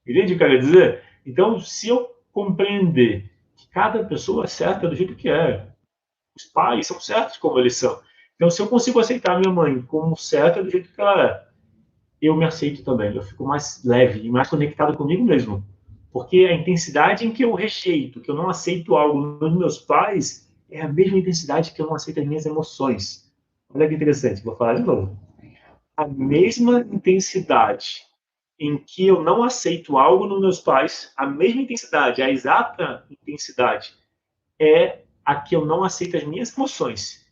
Entende o que eu quero dizer? Então, se eu compreender que cada pessoa é certa do jeito que é, os pais são certos como eles são. Então, se eu consigo aceitar minha mãe como certa do jeito que ela é, eu me aceito também. Eu fico mais leve e mais conectado comigo mesmo. Porque a intensidade em que eu rejeito, que eu não aceito algo nos meus pais, é a mesma intensidade que eu não aceito as minhas emoções. Olha que interessante, vou falar de novo. A mesma intensidade em que eu não aceito algo nos meus pais, a mesma intensidade, a exata intensidade é a que eu não aceito as minhas emoções.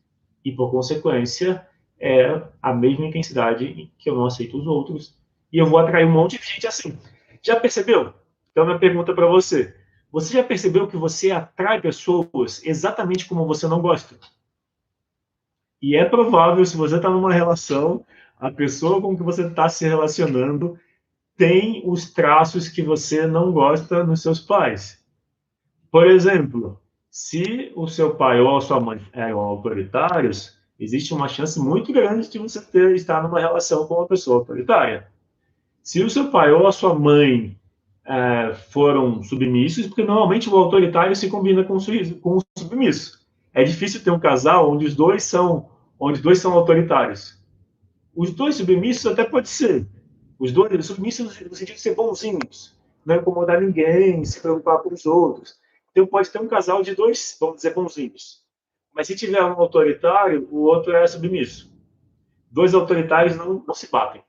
E, por consequência, é a mesma intensidade que eu não aceito os outros. E eu vou atrair um monte de gente assim. Já percebeu? Então, minha pergunta para você. Você já percebeu que você atrai pessoas exatamente como você não gosta? E é provável, se você está numa relação, a pessoa com que você está se relacionando tem os traços que você não gosta nos seus pais. Por exemplo, se o seu pai ou a sua mãe eram autoritários, existe uma chance muito grande de você estar numa relação com uma pessoa autoritária. Se o seu pai ou a sua mãe foram submissos, porque normalmente o autoritário se combina com o submisso. É difícil ter um casal onde os dois são autoritários. Os dois submissos até pode ser. Os dois submissos no sentido de ser bonzinhos, não incomodar ninguém, se preocupar com os outros. Então pode ter um casal de dois, vamos dizer, bonzinhos. Mas se tiver um autoritário, o outro é submisso. Dois autoritários não se batem.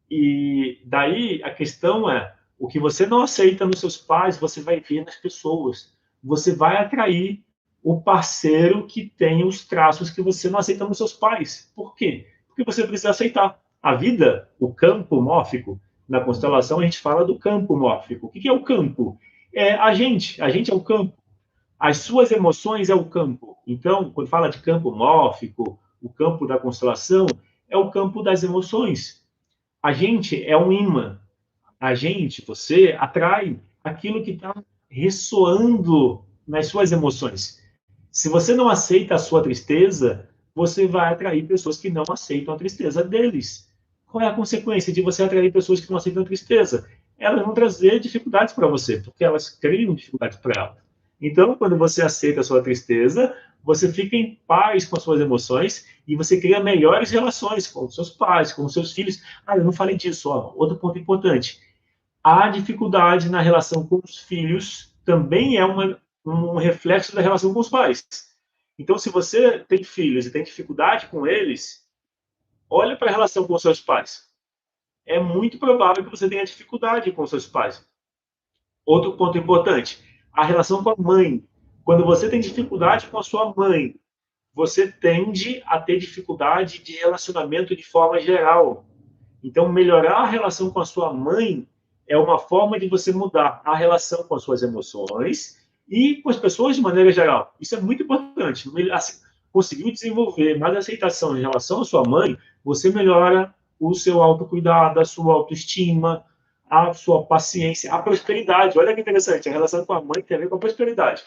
E daí a questão é, o que você não aceita nos seus pais, você vai ver nas pessoas. Você vai atrair o parceiro que tem os traços que você não aceita nos seus pais. Por quê? Porque você precisa aceitar. A vida, o campo mórfico, na constelação a gente fala do campo mórfico. O que é o campo? É a gente é o campo. As suas emoções é o campo. Então, quando fala de campo mórfico, o campo da constelação é o campo das emoções. A gente é um imã. A gente, você, atrai aquilo que está ressoando nas suas emoções. Se você não aceita a sua tristeza, você vai atrair pessoas que não aceitam a tristeza deles. Qual é a consequência de você atrair pessoas que não aceitam a tristeza? Elas vão trazer dificuldades para você, porque elas criam dificuldades para elas. Então, quando você aceita a sua tristeza, você fica em paz com as suas emoções e você cria melhores relações com os seus pais, com os seus filhos. Ah, eu não falei disso, ó. Outro ponto importante. A dificuldade na relação com os filhos também é um reflexo da relação com os pais. Então, se você tem filhos e tem dificuldade com eles, olha para a relação com os seus pais. É muito provável que você tenha dificuldade com os seus pais. Outro ponto importante, a relação com a mãe. Quando você tem dificuldade com a sua mãe, você tende a ter dificuldade de relacionamento de forma geral. Então, melhorar a relação com a sua mãe é uma forma de você mudar a relação com as suas emoções e com as pessoas de maneira geral. Isso é muito importante. Assim, conseguiu desenvolver mais aceitação em relação à sua mãe, você melhora o seu autocuidado, a sua autoestima, a sua paciência, a prosperidade. Olha que interessante, a relação com a mãe tem a ver com a prosperidade.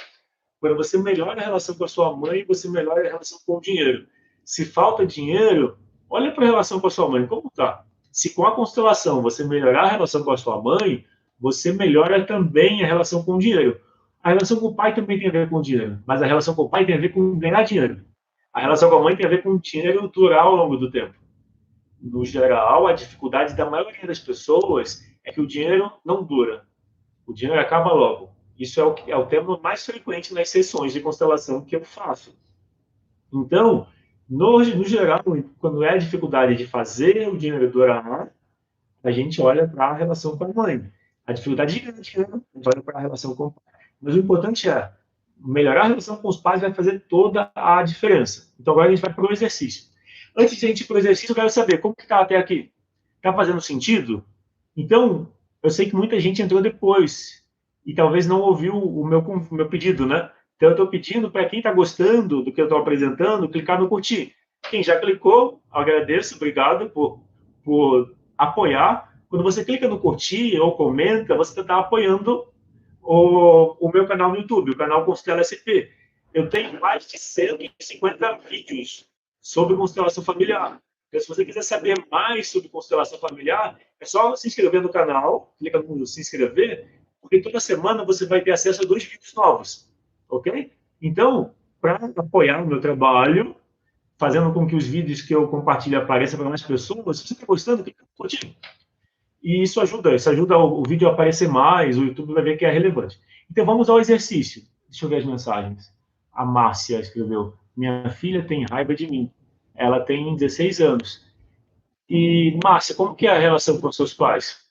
Quando você melhora a relação com a sua mãe, você melhora a relação com o dinheiro. Se falta dinheiro, olha para a relação com a sua mãe, como está? Se com a constelação você melhorar a relação com a sua mãe, você melhora também a relação com o dinheiro. A relação com o pai também tem a ver com o dinheiro, mas a relação com o pai tem a ver com ganhar dinheiro. A relação com a mãe tem a ver com o dinheiro durar ao longo do tempo. No geral, a dificuldade da maioria das pessoas é que o dinheiro não dura. O dinheiro acaba logo. Isso é o tema mais frequente nas sessões de constelação que eu faço. Então, no geral, quando é a dificuldade de fazer o dinheiro durar, a gente olha para a relação com a mãe. A dificuldade de ganhar dinheiro, a gente olha para a relação com o pai. Mas o importante é melhorar a relação com os pais vai fazer toda a diferença. Então, agora a gente vai para o exercício. Antes de a gente ir para o exercício, eu quero saber como que está até aqui. Está fazendo sentido? Então, eu sei que muita gente entrou depois e talvez não ouviu o meu pedido, né? Então, eu estou pedindo para quem está gostando do que eu estou apresentando, clicar no curtir. Quem já clicou, agradeço, obrigado por apoiar. Quando você clica no curtir ou comenta, você está apoiando o meu canal no YouTube, o canal Constela SP. Eu tenho mais de 150 vídeos sobre constelação familiar. Então, se você quiser saber mais sobre constelação familiar, é só se inscrever no canal, clica no se inscrever, porque toda semana você vai ter acesso a 2 vídeos novos, ok? Então, para apoiar o meu trabalho, fazendo com que os vídeos que eu compartilho apareçam para mais pessoas, se você está gostando, clica no curtir. E isso ajuda o vídeo a aparecer mais, o YouTube vai ver que é relevante. Então, vamos ao exercício. Deixa eu ver as mensagens. A Márcia escreveu: minha filha tem raiva de mim. Ela tem 16 anos. E, Márcia, como que é a relação com seus pais?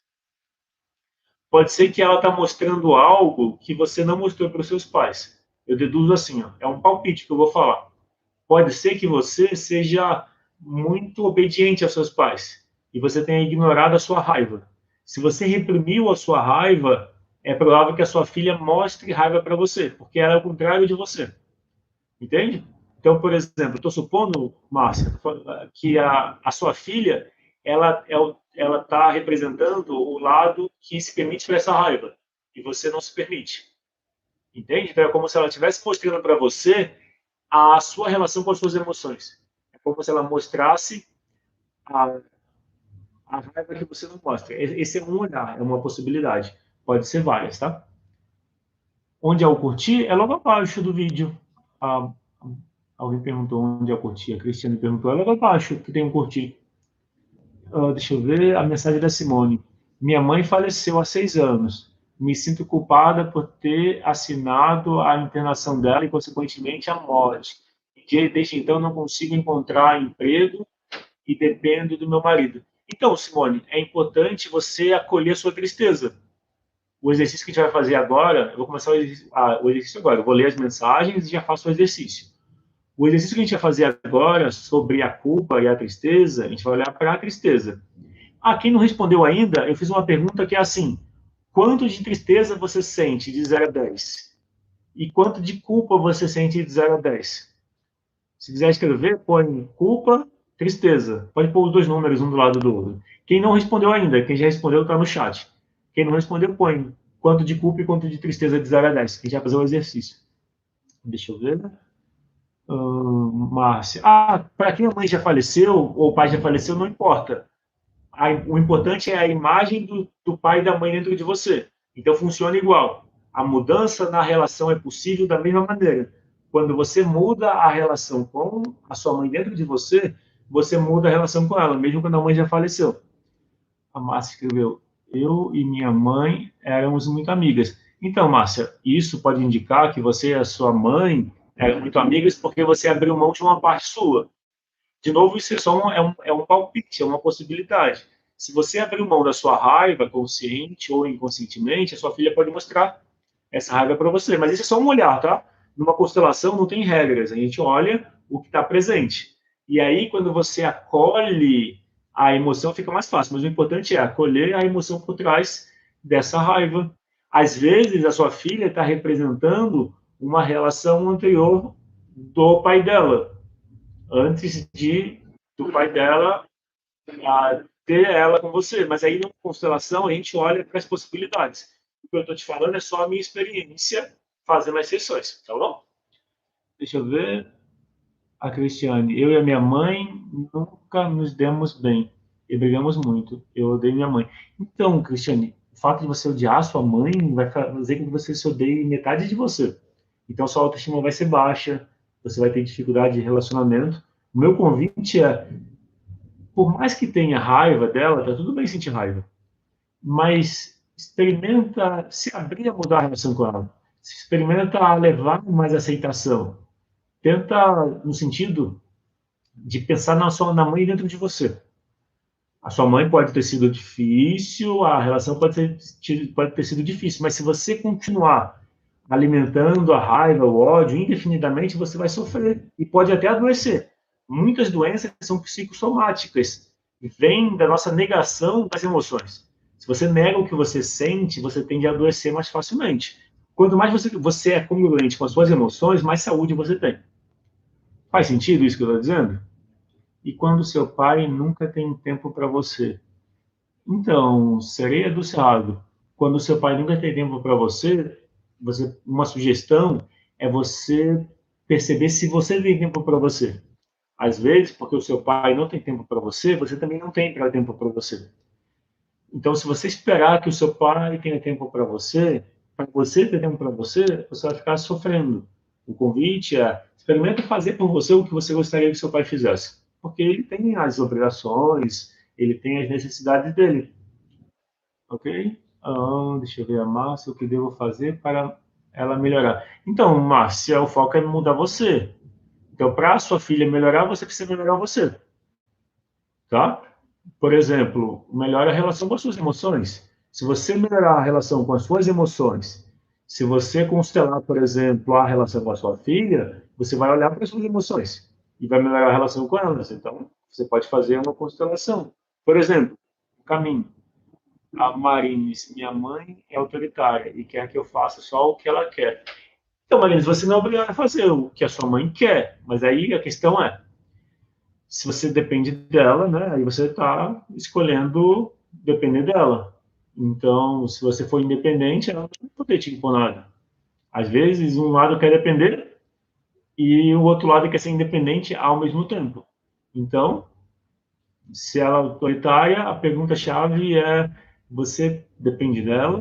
Pode ser que ela está mostrando algo que você não mostrou para os seus pais. Eu deduzo assim, ó, é um palpite que eu vou falar. Pode ser que você seja muito obediente aos seus pais e você tenha ignorado a sua raiva. Se você reprimiu a sua raiva, é provável que a sua filha mostre raiva para você, porque ela é o contrário de você. Entende? Então, por exemplo, estou supondo, Márcia, que a sua filha ela está representando o lado que se permite expressar raiva e você não se permite. Entende? Então, é como se ela estivesse mostrando para você a sua relação com as suas emoções. É como se ela mostrasse a, a raiva que você não mostra. Esse é um olhar, é uma possibilidade. Pode ser várias, tá? Onde é o curtir? É logo abaixo do vídeo. Ah, alguém perguntou onde é o curtir. A Cristiane perguntou. É logo abaixo que tem um curtir. Deixa eu ver a mensagem da Simone. Minha mãe faleceu há 6 anos. Me sinto culpada por ter assinado a internação dela e, consequentemente, a morte. Desde então, não consigo encontrar emprego e dependo do meu marido. Então, Simone, é importante você acolher sua tristeza. O exercício que a gente vai fazer agora, eu vou começar o exercício agora. Eu vou ler as mensagens e já faço o exercício. O exercício que a gente vai fazer agora sobre a culpa e a tristeza, a gente vai olhar para a tristeza. Quem não respondeu ainda, eu fiz uma pergunta que é assim: quanto de tristeza você sente de 0 a 10? E quanto de culpa você sente de 0 a 10? Se quiser escrever, põe culpa, tristeza. Pode pôr os 2 números um do lado do outro. Quem não respondeu ainda, quem já respondeu está no chat. Quem não respondeu, põe quanto de culpa e quanto de tristeza de 0 a 10. A gente vai fazer o exercício. Deixa eu ver. Márcia. Para quem a mãe já faleceu ou o pai já faleceu, não importa. O importante é a imagem do pai e da mãe dentro de você. Então funciona igual. A mudança na relação é possível da mesma maneira. Quando você muda a relação com a sua mãe dentro de você, você muda a relação com ela, mesmo quando a mãe já faleceu. A Márcia escreveu: eu e minha mãe éramos muito amigas. Então, Márcia, isso pode indicar que você e a sua mãe eram muito amigas porque você abriu mão de uma parte sua. De novo, isso é só um palpite, é uma possibilidade. Se você abrir mão da sua raiva, consciente ou inconscientemente, a sua filha pode mostrar essa raiva para você. Mas isso é só um olhar, tá? Numa constelação não tem regras, a gente olha o que está presente. E aí, quando você acolhe a emoção, fica mais fácil. Mas o importante é acolher a emoção por trás dessa raiva. Às vezes, a sua filha está representando uma relação anterior do pai dela, antes do pai dela ter ela com você. Mas aí, na constelação, a gente olha para as possibilidades. O que eu estou te falando é só a minha experiência fazendo as sessões, tá bom? Deixa eu ver. A Cristiane, eu e a minha mãe nunca nos demos bem e brigamos muito. Eu odeio minha mãe. Então, Cristiane, o fato de você odiar a sua mãe vai fazer com que você se odeie metade de você. Então, sua autoestima vai ser baixa, você vai ter dificuldade de relacionamento. O meu convite é, por mais que tenha raiva dela, tá tudo bem sentir raiva, mas experimenta se abrir a mudar a relação com ela. Experimenta levar mais aceitação. Tenta no sentido de pensar na mãe dentro de você. A sua mãe pode ter sido difícil, a relação pode ter sido difícil, mas se você continuar alimentando a raiva, o ódio indefinidamente, você vai sofrer e pode até adoecer. Muitas doenças são psicossomáticas e vêm da nossa negação das emoções. Se você nega o que você sente, você tende a adoecer mais facilmente. Quanto mais você é congruente com as suas emoções, mais saúde você tem. Faz sentido isso que eu estou dizendo? E quando seu pai nunca tem tempo para você? Então, sereia do cerrado. Quando seu pai nunca tem tempo para uma sugestão é você perceber se você tem tempo para você. Às vezes, porque o seu pai não tem tempo para você, você também não tem tempo para você. Então, se você esperar que o seu pai tenha tempo para você ter tempo para você, você vai ficar sofrendo. O convite é experimente fazer por você o que você gostaria que seu pai fizesse, porque ele tem as obrigações, ele tem as necessidades dele, ok? Deixa eu ver a Márcia, o que devo fazer para ela melhorar. Então, Márcia, o foco é mudar você. Então, para a sua filha melhorar, você precisa melhorar você, tá? Por exemplo, melhora a relação com as suas emoções. Se você melhorar a relação com as suas emoções, se você constelar, por exemplo, a relação com a sua filha, você vai olhar para as suas emoções e vai melhorar a relação com elas. Então, você pode fazer uma constelação. Por exemplo, o caminho. A Marines, minha mãe é autoritária e quer que eu faça só o que ela quer. Então, Marines, você não é obrigado a fazer o que a sua mãe quer, mas aí a questão é, se você depende dela, né, aí você está escolhendo depender dela. Então, se você for independente, ela não vai poder te impor nada. Às vezes, um lado quer depender e o outro lado quer ser independente ao mesmo tempo. Então, se ela é autoritária, a pergunta-chave é: você depende dela?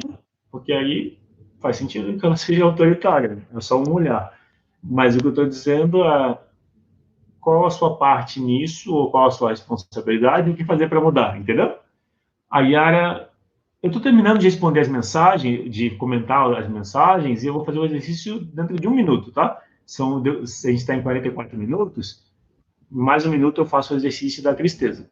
Porque aí faz sentido que ela seja autoritária, é só um olhar. Mas o que eu estou dizendo é qual a sua parte nisso, ou qual a sua responsabilidade, e o que fazer para mudar, entendeu? A Yara, eu estou terminando de responder as mensagens, de comentar as mensagens, e eu vou fazer o exercício dentro de 1 minuto, tá? A gente está em 44 minutos, mais 1 minuto eu faço o exercício da tristeza,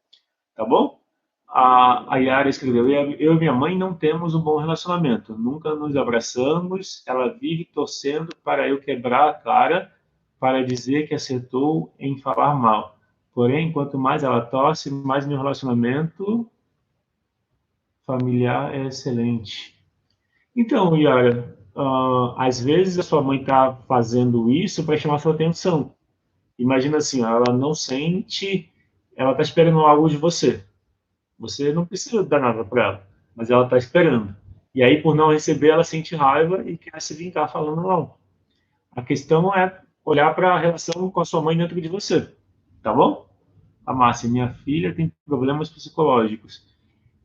tá bom? A Yara escreveu: eu e minha mãe não temos um bom relacionamento, nunca nos abraçamos, ela vive torcendo para eu quebrar a cara para dizer que acertou em falar mal. Porém, quanto mais ela torce, mais meu relacionamento familiar é excelente. Então, Yara, às vezes a sua mãe está fazendo isso para chamar sua atenção. Imagina assim, ela não sente, ela está esperando algo de você. Você não precisa dar nada para ela, mas ela está esperando. E aí, por não receber, ela sente raiva e quer se vingar falando não. A questão é olhar para a relação com a sua mãe dentro de você, tá bom? A Márcia, minha filha tem problemas psicológicos.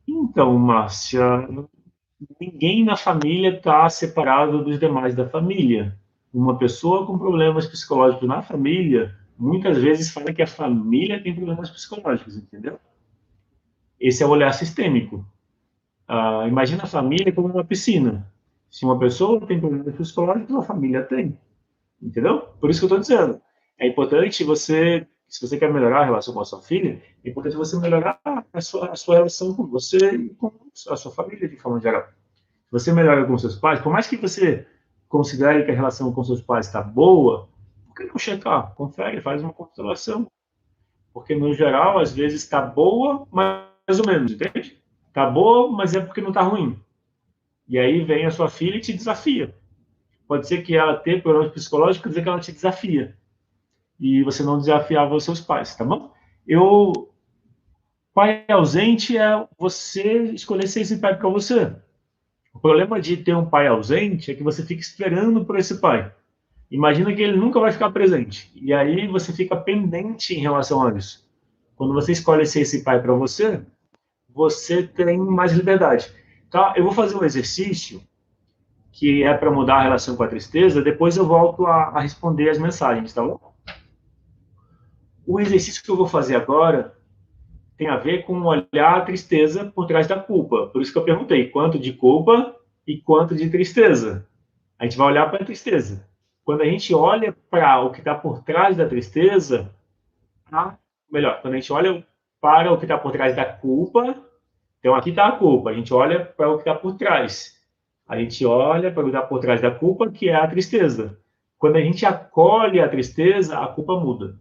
Então, Márcia, ninguém na família está separado dos demais da família. Uma pessoa com problemas psicológicos na família, muitas vezes fala que a família tem problemas psicológicos, entendeu? Esse é o olhar sistêmico. Imagina a família como uma piscina. Se uma pessoa tem problemas psicológicos, a família tem. Entendeu? Por isso que eu estou dizendo. É importante você, se você quer melhorar a relação com a sua filha, é importante você melhorar a sua relação com você e com a sua família, de forma geral. Se você melhora com seus pais, por mais que você considere que a relação com seus pais está boa, por que não checar? Confere, faz uma constelação. Porque, no geral, às vezes está boa, mais ou menos, entende? Está boa, mas é porque não está ruim. E aí vem a sua filha e te desafia. Pode ser que ela tenha problemas psicológicos, quer dizer que ela te desafia. E você não desafiava os seus pais, tá bom? Pai ausente é você escolher ser esse pai para você. O problema de ter um pai ausente é que você fica esperando por esse pai. Imagina que ele nunca vai ficar presente. E aí você fica pendente em relação a isso. Quando você escolhe ser esse pai para você, você tem mais liberdade. Tá? Eu vou fazer um exercício que é para mudar a relação com a tristeza, depois eu volto a responder as mensagens, tá bom? O exercício que eu vou fazer agora tem a ver com olhar a tristeza por trás da culpa. Por isso que eu perguntei quanto de culpa e quanto de tristeza. A gente vai olhar para a tristeza. Quando a gente olha para o que está por trás da tristeza, melhor, quando a gente olha para o que está por trás da culpa, então aqui está a culpa, a gente olha para o que está por trás. A gente olha para o que está por trás da culpa, que é a tristeza. Quando a gente acolhe a tristeza, a culpa muda.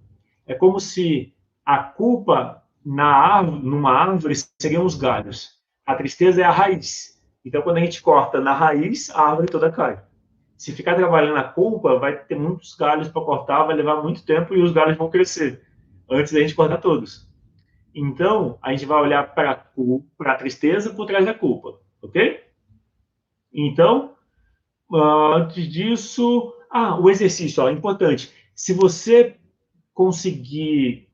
É como se a culpa numa árvore seriam os galhos. A tristeza é a raiz. Então, quando a gente corta na raiz, a árvore toda cai. Se ficar trabalhando a culpa, vai ter muitos galhos para cortar, vai levar muito tempo e os galhos vão crescer antes da gente cortar todos. Então, a gente vai olhar para a tristeza por trás da culpa, ok? Então, antes disso, o exercício, ó, é importante. Se você conseguir,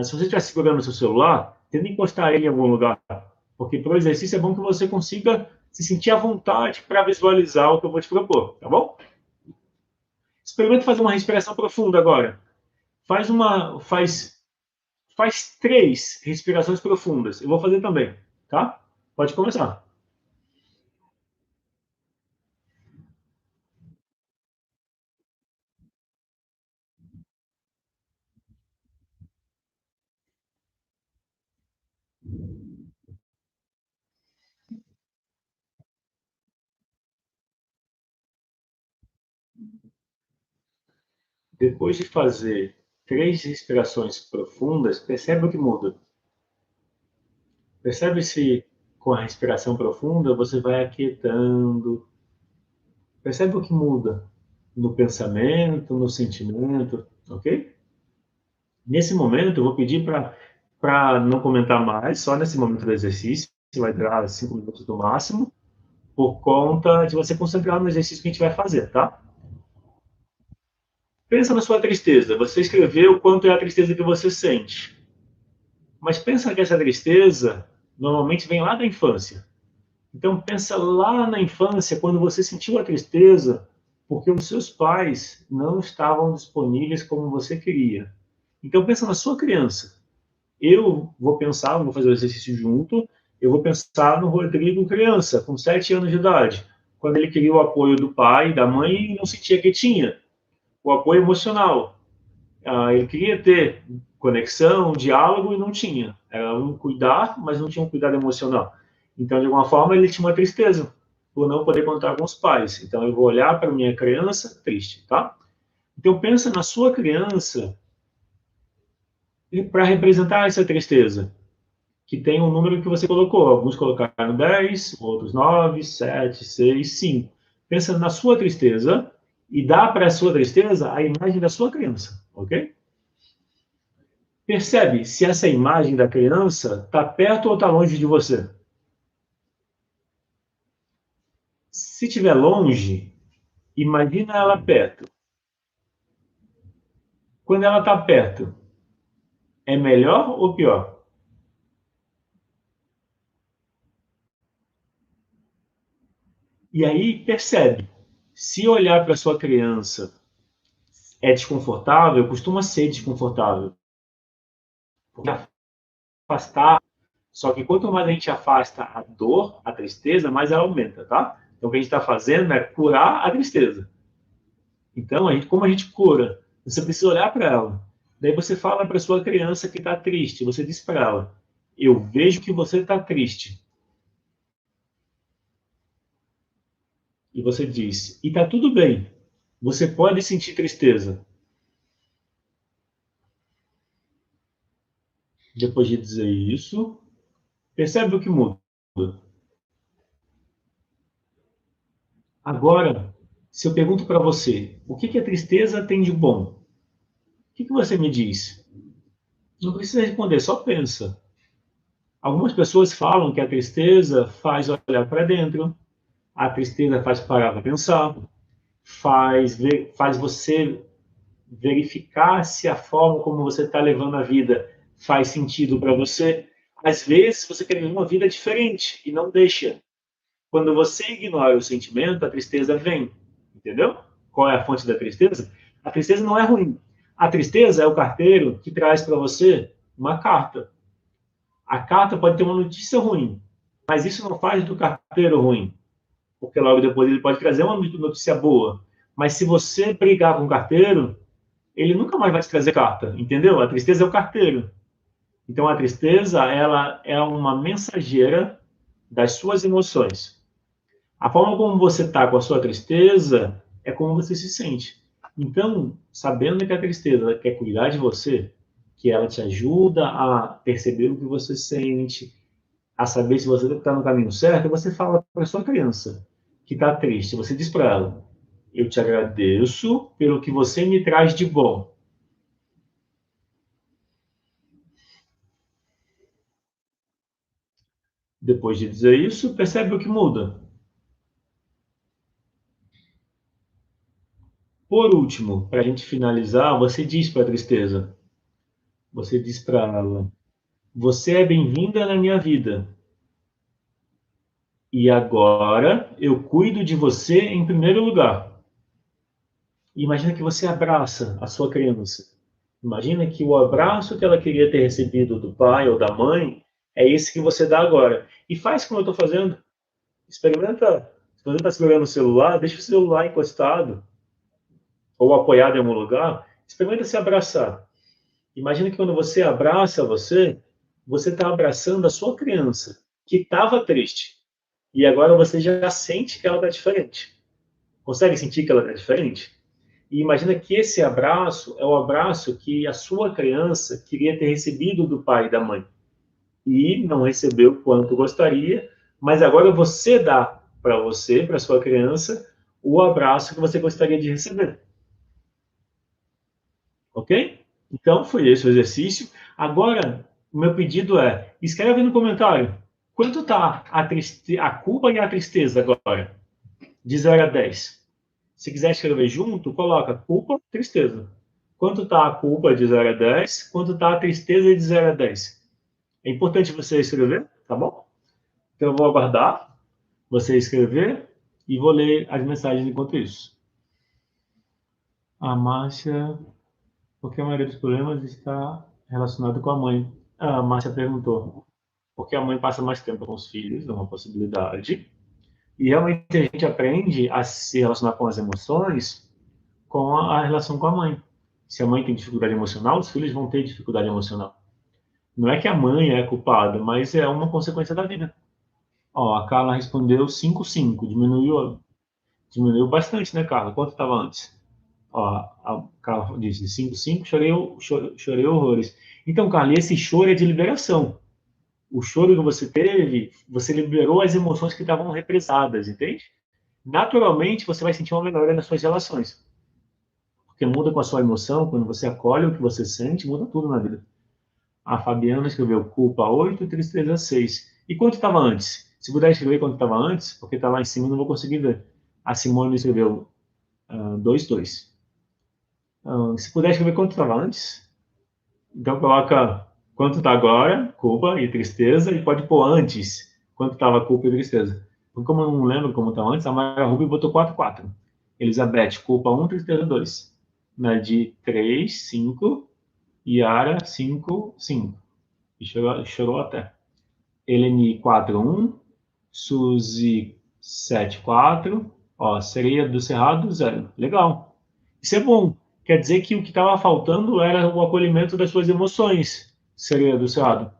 se você estiver segurando o seu celular, tenta encostar ele em algum lugar, porque para o exercício é bom que você consiga se sentir à vontade para visualizar o que eu vou te propor, tá bom? Experimenta fazer uma respiração profunda agora. Faz 3 respirações profundas. Eu vou fazer também, tá? Pode começar. Depois de fazer 3 respirações profundas, percebe o que muda. Percebe se com a respiração profunda você vai aquietando. Percebe o que muda no pensamento, no sentimento, ok? Nesse momento, eu vou pedir para não comentar mais, só nesse momento do exercício, que vai durar 5 minutos no máximo, por conta de você concentrar no exercício que a gente vai fazer, tá? Pensa na sua tristeza. Você escreveu quanto é a tristeza que você sente. Mas pensa que essa tristeza normalmente vem lá da infância. Então pensa lá na infância, quando você sentiu a tristeza, porque os seus pais não estavam disponíveis como você queria. Então pensa na sua criança. Eu vou pensar, vou fazer o exercício junto, eu vou pensar no Rodrigo criança, com 7 anos de idade, quando ele queria o apoio do pai, da mãe e não sentia que tinha. O apoio emocional. Ele queria ter conexão, diálogo e não tinha. Era um cuidar, mas não tinha um cuidado emocional. Então, de alguma forma, ele tinha uma tristeza por não poder contar com os pais. Então, eu vou olhar para minha criança triste, tá? Então, pensa na sua criança para representar essa tristeza, que tem um número que você colocou. Alguns colocaram 10, outros 9, 7, 6, 5. Pensa na sua tristeza e dá para a sua tristeza a imagem da sua criança, ok? Percebe se essa imagem da criança está perto ou está longe de você. Se estiver longe, imagina ela perto. Quando ela está perto, é melhor ou pior? E aí, percebe, se olhar para sua criança é desconfortável, costuma ser desconfortável. Porque afastar, só que quanto mais a gente afasta a dor, a tristeza, mais ela aumenta, tá? Então, o que a gente está fazendo é curar a tristeza. Então, como a gente cura? Você precisa olhar para ela. Daí você fala para sua criança que está triste. Você diz para ela: eu vejo que você está triste. E você diz: e está tudo bem. Você pode sentir tristeza. Depois de dizer isso, percebe o que muda. Agora, se eu pergunto para você, o que a tristeza tem de bom? O que você me diz? Não precisa responder, só pensa. Algumas pessoas falam que a tristeza faz olhar para dentro, a tristeza faz parar para pensar, faz você verificar se a forma como você está levando a vida faz sentido para você. Às vezes, você quer viver uma vida diferente e não deixa. Quando você ignora o sentimento, a tristeza vem. Entendeu? Qual é a fonte da tristeza? A tristeza não é ruim. A tristeza é o carteiro que traz para você uma carta. A carta pode ter uma notícia ruim, mas isso não faz do carteiro ruim, porque logo depois ele pode trazer uma notícia boa. Mas se você brigar com o carteiro, ele nunca mais vai te trazer carta, entendeu? A tristeza é o carteiro. Então a tristeza, ela é uma mensageira das suas emoções. A forma como você está com a sua tristeza é como você se sente. Então, sabendo que a tristeza quer cuidar de você, que ela te ajuda a perceber o que você sente, a saber se você está no caminho certo, você fala para sua criança que está triste. Você diz para ela: eu te agradeço pelo que você me traz de bom. Depois de dizer isso, percebe o que muda. Por último, para a gente finalizar, você diz para a tristeza, você diz para ela: você é bem-vinda na minha vida. E agora eu cuido de você em primeiro lugar. E imagina que você abraça a sua criança. Imagina que o abraço que ela queria ter recebido do pai ou da mãe é esse que você dá agora. E faz como eu estou fazendo. Experimenta. Se você está segurando o celular, deixa o celular encostado ou apoiado em algum lugar. Experimenta se abraçar. Imagina que quando você abraça você está abraçando a sua criança, que estava triste. E agora você já sente que ela está diferente. Consegue sentir que ela está diferente? E imagina que esse abraço é o abraço que a sua criança queria ter recebido do pai e da mãe. E não recebeu quanto gostaria, mas agora você dá para você, para sua criança, o abraço que você gostaria de receber. Ok? Então, foi esse o exercício. Agora, o meu pedido é, escreve no comentário, quanto está a culpa e a tristeza agora? De 0 a 10. Se quiser escrever junto, coloca culpa, tristeza. Quanto está a culpa de 0 a 10? Quanto está a tristeza de 0 a 10? É importante você escrever, tá bom? Então eu vou aguardar você escrever e vou ler as mensagens enquanto isso. A Márcia, porque a maioria dos problemas está relacionado com a mãe. A Márcia perguntou, porque a mãe passa mais tempo com os filhos, é uma possibilidade. E realmente a gente aprende a se relacionar com as emoções com a relação com a mãe. Se a mãe tem dificuldade emocional, os filhos vão ter dificuldade emocional. Não é que a mãe é culpada, mas é uma consequência da vida. Ó, a Carla respondeu 5,5. Diminuiu bastante, né, Carla? Quanto estava antes? Ó, a Carla disse 5,5, chorei horrores. Então, Carla, esse choro é de liberação. O choro que você teve, você liberou as emoções que estavam represadas, entende? Naturalmente, você vai sentir uma melhora nas suas relações. Porque muda com a sua emoção, quando você acolhe o que você sente, muda tudo na vida. A Fabiana escreveu culpa 8, tristeza 6. E quanto estava antes? Se puder escrever quanto estava antes, porque está lá em cima, eu não vou conseguir ver. A Simone escreveu 2, 2. Se puder escrever quanto estava antes, então coloca quanto está agora, culpa e tristeza, e pode pôr antes, quanto estava culpa e tristeza. Porque como eu não lembro como estava antes, a Maria Ruby botou 4-4. Elizabeth, culpa 1, tristeza 2. Nadir 3, 5. Yara 5, 5. E chorou até. Eleni 4-1. Suzy 7-4. Ó, Sereia do Cerrado 0. Legal. Isso é bom. Quer dizer que o que estava faltando era o acolhimento das suas emoções, Sereia do Cerrado.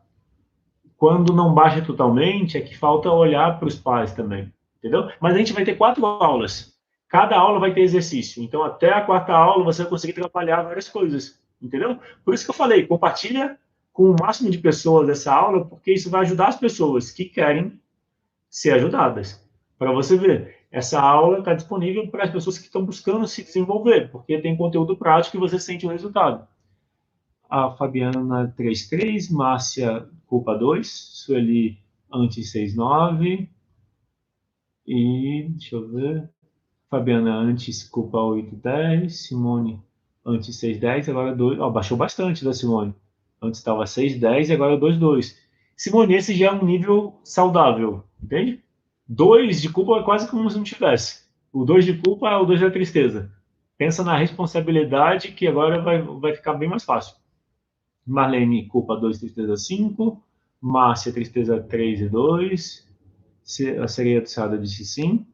Quando não baixa totalmente, é que falta olhar para os pais também, entendeu? Mas a gente vai ter 4 aulas. Cada aula vai ter exercício. Então, até a 4ª aula, você vai conseguir trabalhar várias coisas, entendeu? Por isso que eu falei, compartilha com o máximo de pessoas essa aula, porque isso vai ajudar as pessoas que querem ser ajudadas. Para você ver, essa aula está disponível para as pessoas que estão buscando se desenvolver, porque tem conteúdo prático e você sente o resultado. A Fabiana 3-3, Márcia culpa 2, Sueli antes 6-9, e deixa eu ver, Fabiana antes culpa 8-10, Simone antes 6-10, agora 2, baixou bastante da Simone, antes estava 6-10 e agora 2-2. Simone, esse já é um nível saudável, entende? 2 de culpa é quase como se não tivesse. O 2 de culpa é o 2 da tristeza. Pensa na responsabilidade que agora vai ficar bem mais fácil. Marlene, culpa 2, tristeza 5. Márcia, tristeza 3 e 2. A Sereia do Sada disse sim.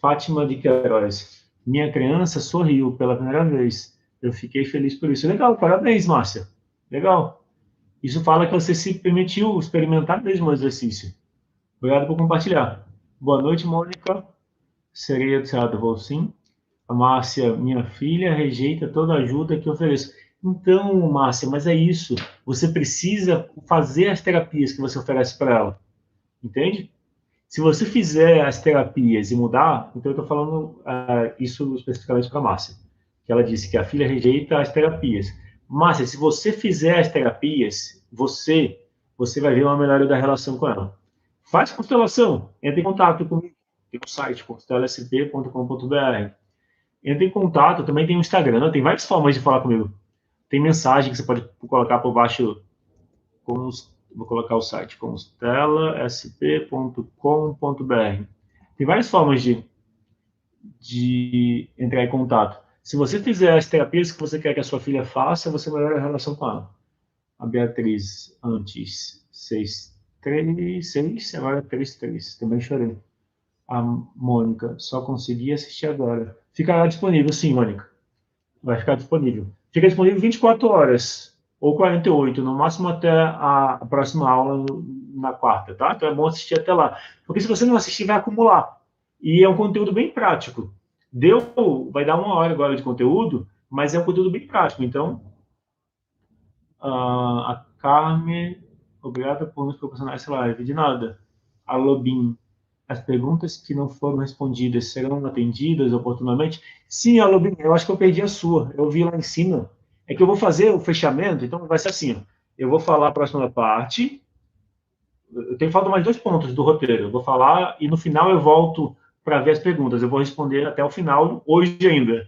Fátima de Queiroz, minha criança sorriu pela primeira vez. Eu fiquei feliz por isso. Legal, parabéns, Márcia. Legal. Isso fala que você se permitiu experimentar mesmo o exercício. Obrigado por compartilhar. Boa noite, Mônica. Sereia do Sada, vou sim. A Márcia, minha filha, rejeita toda ajuda que ofereço. Então, Márcia, mas é isso. Você precisa fazer as terapias que você oferece para ela. Entende? Se você fizer as terapias e mudar, então eu estou falando isso especificamente para a Márcia, que ela disse que a filha rejeita as terapias. Márcia, se você fizer as terapias, você vai ver uma melhora da relação com ela. Faz constelação, entre em contato comigo. Tem um site, constelasp.com.br. Entre em contato, também tem o Instagram, tem várias formas de falar comigo. Tem mensagem que você pode colocar por baixo, vou colocar o site, constelasp.com.br. Tem várias formas de entrar em contato. Se você fizer as terapias que você quer que a sua filha faça, você melhora a relação com ela. A Beatriz, antes 6-3, agora 3-3. Também chorei. A Mônica, só consegui assistir agora. Ficará disponível, sim, Mônica. Vai ficar disponível. Fica disponível 24 horas ou 48, no máximo até a próxima aula na 4ª, tá? Então é bom assistir até lá. Porque se você não assistir, vai acumular. E é um conteúdo bem prático. Vai dar 1 hora agora de conteúdo, mas é um conteúdo bem prático. Então, a Carmen, obrigada por nos proporcionar essa live. De nada. A Lobin, as perguntas que não foram respondidas serão atendidas oportunamente? Sim, Alobin, eu acho que eu perdi a sua. Eu vi lá em cima. É que eu vou fazer o fechamento, então vai ser assim. Eu vou falar a próxima parte. Eu tenho falado mais 2 pontos do roteiro. Eu vou falar e no final eu volto para ver as perguntas. Eu vou responder até o final, hoje ainda.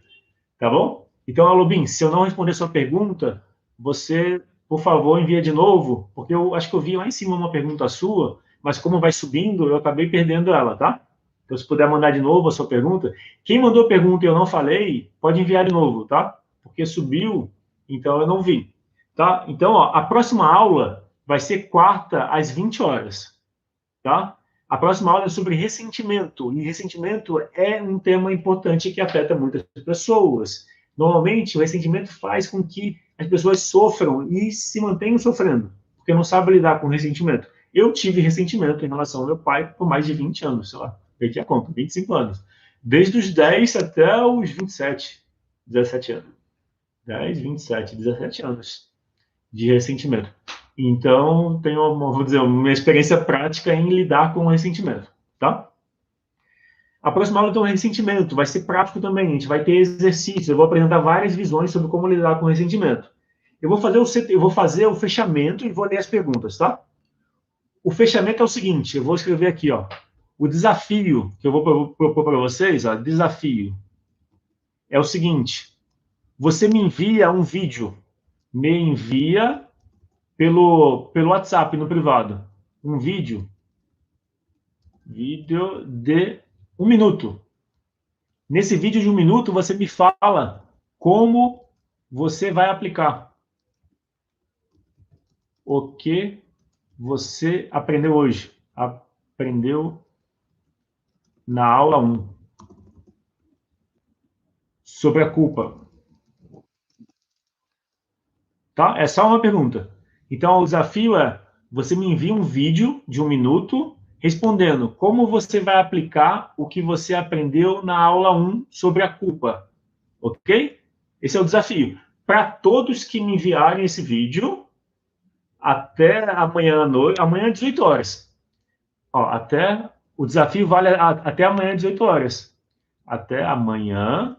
Tá bom? Então, Alobin, se eu não responder sua pergunta, você, por favor, envia de novo, porque eu acho que eu vi lá em cima uma pergunta sua, mas como vai subindo, eu acabei perdendo ela, tá? Então, se puder mandar de novo a sua pergunta. Quem mandou pergunta e eu não falei, pode enviar de novo, tá? Porque subiu, então eu não vi. Tá? Então, ó, a próxima aula vai ser 4ª às 20 horas, tá? A próxima aula é sobre ressentimento, e ressentimento é um tema importante que afeta muitas pessoas. Normalmente, o ressentimento faz com que as pessoas sofram e se mantenham sofrendo, porque não sabem lidar com o ressentimento. Eu tive ressentimento em relação ao meu pai por mais de 20 anos, sei lá, perdi a conta, 25 anos. Desde os 10 até os 27, 17 anos. 10, 27, 17 anos de ressentimento. Então, tenho, vou dizer, uma experiência prática em lidar com o ressentimento, tá? A próxima aula, então, é ressentimento. Vai ser prático também. A gente vai ter exercícios. Eu vou apresentar várias visões sobre como lidar com o ressentimento. Eu vou fazer o fechamento e vou ler as perguntas, tá? O fechamento é o seguinte, eu vou escrever aqui, ó. O desafio que eu vou propor para vocês, ó, desafio, é o seguinte. você me envia um vídeo. Me envia pelo WhatsApp, no privado. Um vídeo de 1 minuto. Nesse vídeo de 1 minuto, você me fala como você vai aplicar o que você aprendeu hoje. Aprendeu na aula 1 sobre a culpa. Tá? É só uma pergunta. Então, o desafio é, você me envia um vídeo de 1 minuto respondendo como você vai aplicar o que você aprendeu na aula 1 sobre a culpa. Ok? Esse é o desafio. Para todos que me enviarem esse vídeo, até amanhã à noite, amanhã às 18 horas. Ó, o desafio vale até amanhã às 18 horas. Até amanhã,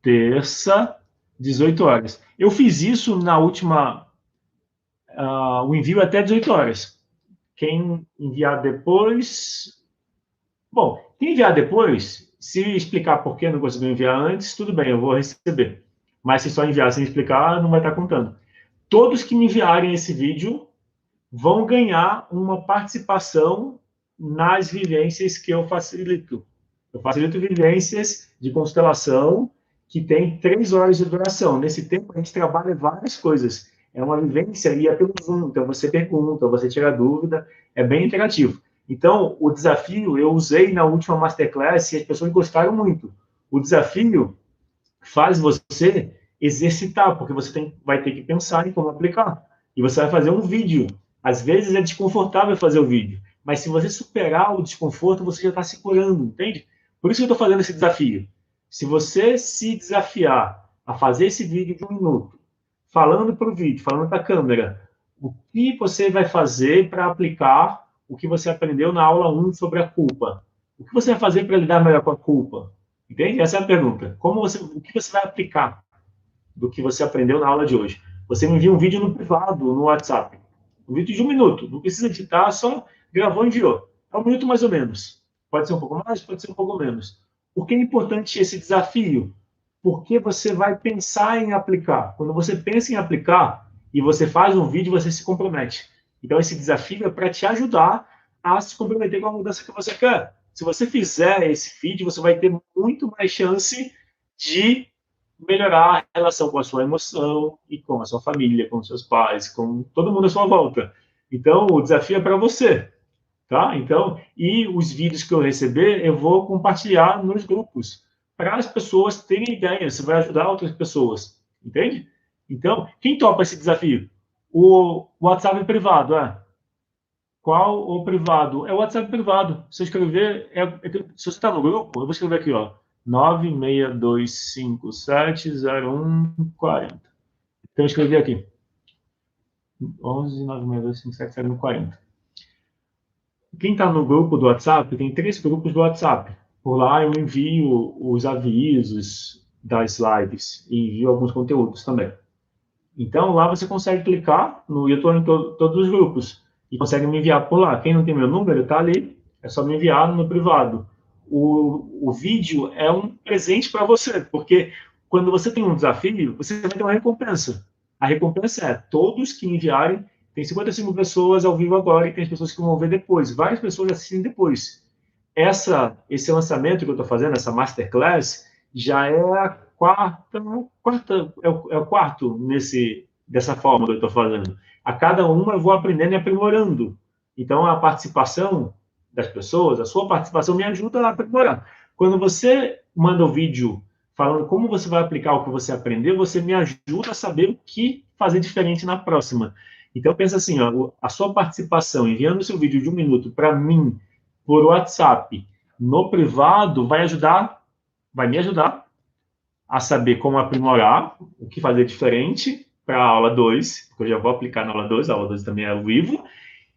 terça, 18 horas. Eu fiz isso na última, o envio até 18 horas. Quem enviar depois... Bom, quem enviar depois, se explicar por que não conseguiu enviar antes, tudo bem, eu vou receber. Mas se só enviar sem explicar, não vai estar contando. Todos que me enviarem esse vídeo vão ganhar uma participação nas vivências que eu facilito. Eu facilito vivências de constelação que tem 3 horas de duração. Nesse tempo, a gente trabalha várias coisas. É uma vivência e é pelo Zoom. Então, você pergunta, você tira dúvida, é bem interativo. Então, o desafio eu usei na última Masterclass e as pessoas gostaram muito. O desafio faz você exercitar, porque você vai ter que pensar em como aplicar. E você vai fazer um vídeo. Às vezes é desconfortável fazer o vídeo, mas se você superar o desconforto, você já está se curando, entende? Por isso que eu estou fazendo esse desafio. Se você se desafiar a fazer esse vídeo de 1 minuto, falando para o vídeo, falando para a câmera, o que você vai fazer para aplicar o que você aprendeu na aula 1 sobre a culpa? O que você vai fazer para lidar melhor com a culpa? Entende? Essa é a pergunta. O que você vai aplicar do que você aprendeu na aula de hoje? Você me envia um vídeo no privado, no WhatsApp. Um vídeo de 1 minuto. Não precisa editar, só gravou e enviou. É 1 minuto mais ou menos. Pode ser um pouco mais, pode ser um pouco menos. Por que é importante esse desafio? Porque você vai pensar em aplicar. Quando você pensa em aplicar e você faz um vídeo, você se compromete. Então, esse desafio é para te ajudar a se comprometer com a mudança que você quer. Se você fizer esse vídeo, você vai ter muito mais chance de melhorar a relação com a sua emoção e com a sua família, com seus pais, com todo mundo à sua volta. Então, o desafio é para você, tá? Então, e os vídeos que eu receber, eu vou compartilhar nos grupos para as pessoas terem ideia, você vai ajudar outras pessoas, entende? Então, quem topa esse desafio? O WhatsApp privado, Qual o privado? É o WhatsApp privado. Se eu escrever, se você está no grupo, eu vou escrever aqui, ó, 962570140. Então, eu escrevi aqui, 11 962570140. Quem está no grupo do WhatsApp, tem 3 grupos do WhatsApp. Por lá eu envio os avisos das lives e envio alguns conteúdos também. Então, lá você consegue clicar no... Eu estou em todos os grupos e consegue me enviar por lá. Quem não tem meu número, está ali. É só me enviar no privado. O vídeo é um presente para você, porque quando você tem um desafio, você vai ter uma recompensa. A recompensa é todos que enviarem. Tem 55 pessoas ao vivo agora e tem as pessoas que vão ver depois. Várias pessoas assistem depois. Esse lançamento que eu estou fazendo, essa Masterclass, já é a é o quarto dessa forma que eu estou fazendo. A cada uma eu vou aprendendo e aprimorando. Então, a participação das pessoas, a sua participação me ajuda a aprimorar. Quando você manda o vídeo falando como você vai aplicar o que você aprendeu, você me ajuda a saber o que fazer diferente na próxima. Então, pensa assim, ó, a sua participação enviando o seu vídeo de 1 minuto para mim, por WhatsApp, no privado, vai me ajudar a saber como aprimorar, o que fazer diferente para a aula 2, porque eu já vou aplicar na aula 2, a aula 2 também é ao vivo,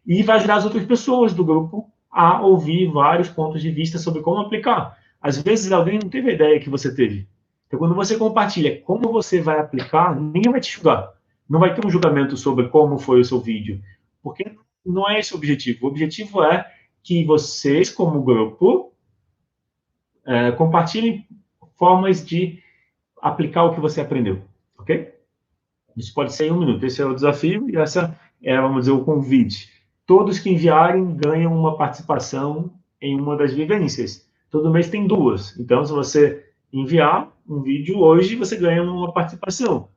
e vai ajudar as outras pessoas do grupo a ouvir vários pontos de vista sobre como aplicar. Às vezes alguém não teve a ideia que você teve. Então, quando você compartilha como você vai aplicar, ninguém vai te julgar. Não vai ter um julgamento sobre como foi o seu vídeo, porque não é esse o objetivo. O objetivo é que vocês, como grupo, compartilhem formas de aplicar o que você aprendeu, ok? Isso pode ser em 1 minuto. Esse é o desafio e essa é, vamos dizer, o convite. Todos que enviarem ganham uma participação em uma das vivências. Todo mês tem 2. Então, se você enviar um vídeo hoje, você ganha uma participação.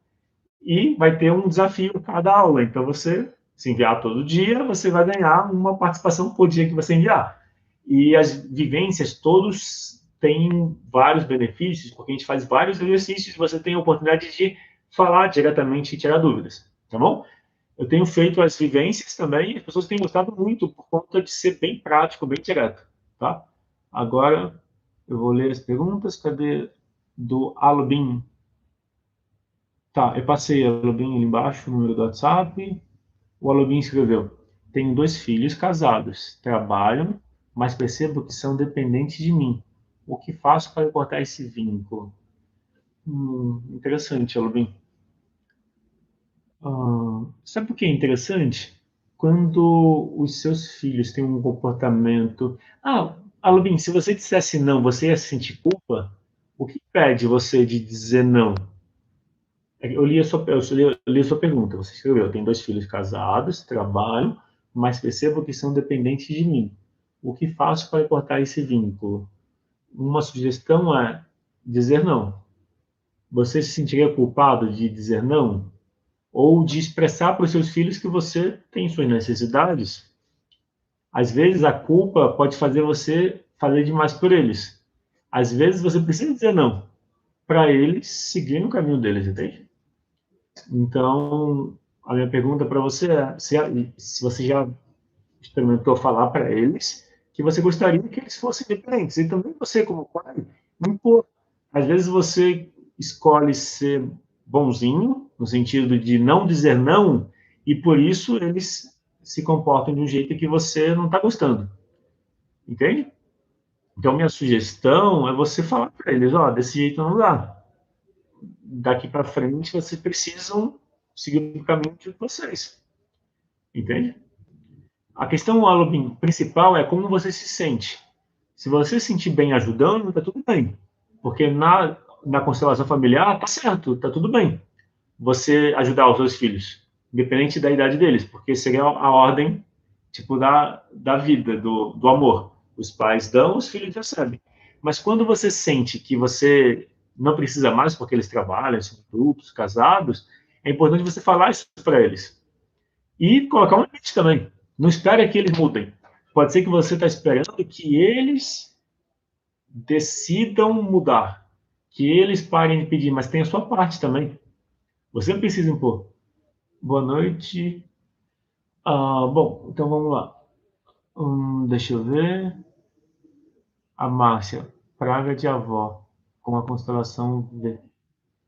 E vai ter um desafio cada aula. Então, você, se enviar todo dia, você vai ganhar uma participação por dia que você enviar. E as vivências, todos têm vários benefícios, porque a gente faz vários exercícios, você tem a oportunidade de falar diretamente e tirar dúvidas, tá bom? Eu tenho feito as vivências também, e as pessoas têm gostado muito por conta de ser bem prático, bem direto, tá? Agora, eu vou ler as perguntas. Cadê? Do Alubin. Tá, eu passei a Alubin ali embaixo, o número do WhatsApp. O Alubin escreveu: tenho 2 filhos casados, trabalham, mas percebo que são dependentes de mim. O que faço para cortar esse vínculo? Interessante, Alubin. Sabe o que é interessante? Quando os seus filhos têm um comportamento. Alubin, se você dissesse não, você ia sentir culpa? O que impede você de dizer não? Eu li a sua pergunta. Você escreveu: tem 2 filhos casados, trabalham, mas percebo que são dependentes de mim. O que faço para cortar esse vínculo? Uma sugestão é dizer não. Você se sentiria culpado de dizer não? Ou de expressar para os seus filhos que você tem suas necessidades? Às vezes a culpa pode fazer você fazer demais por eles. Às vezes você precisa dizer não para eles seguirem no caminho deles, entende? Então, a minha pergunta para você é se você já experimentou falar para eles que você gostaria que eles fossem independentes. E também você, como pai, impor. Às vezes você escolhe ser bonzinho, no sentido de não dizer não, e por isso eles se comportam de um jeito que você não está gostando. Entende? Então, minha sugestão é você falar para eles: ó, desse jeito não dá. Daqui para frente, vocês precisam seguir o caminho de vocês. Entende? A questão, Alubin, principal é como você se sente. Se você se sentir bem ajudando, tá tudo bem. Porque na constelação familiar, tá certo, tá tudo bem. Você ajudar os seus filhos, independente da idade deles, porque seria a ordem, tipo, da vida, do amor. Os pais dão, os filhos recebem. Mas quando você sente que você não precisa mais, porque eles trabalham, são adultos, casados, é importante você falar isso para eles. E colocar um limite também. Não espere que eles mudem. Pode ser que você está esperando que eles decidam mudar, que eles parem de pedir, mas tem a sua parte também. Você precisa impor. Boa noite. Bom, então vamos lá. Deixa eu ver. A Márcia, praga de avó, como a constelação vê.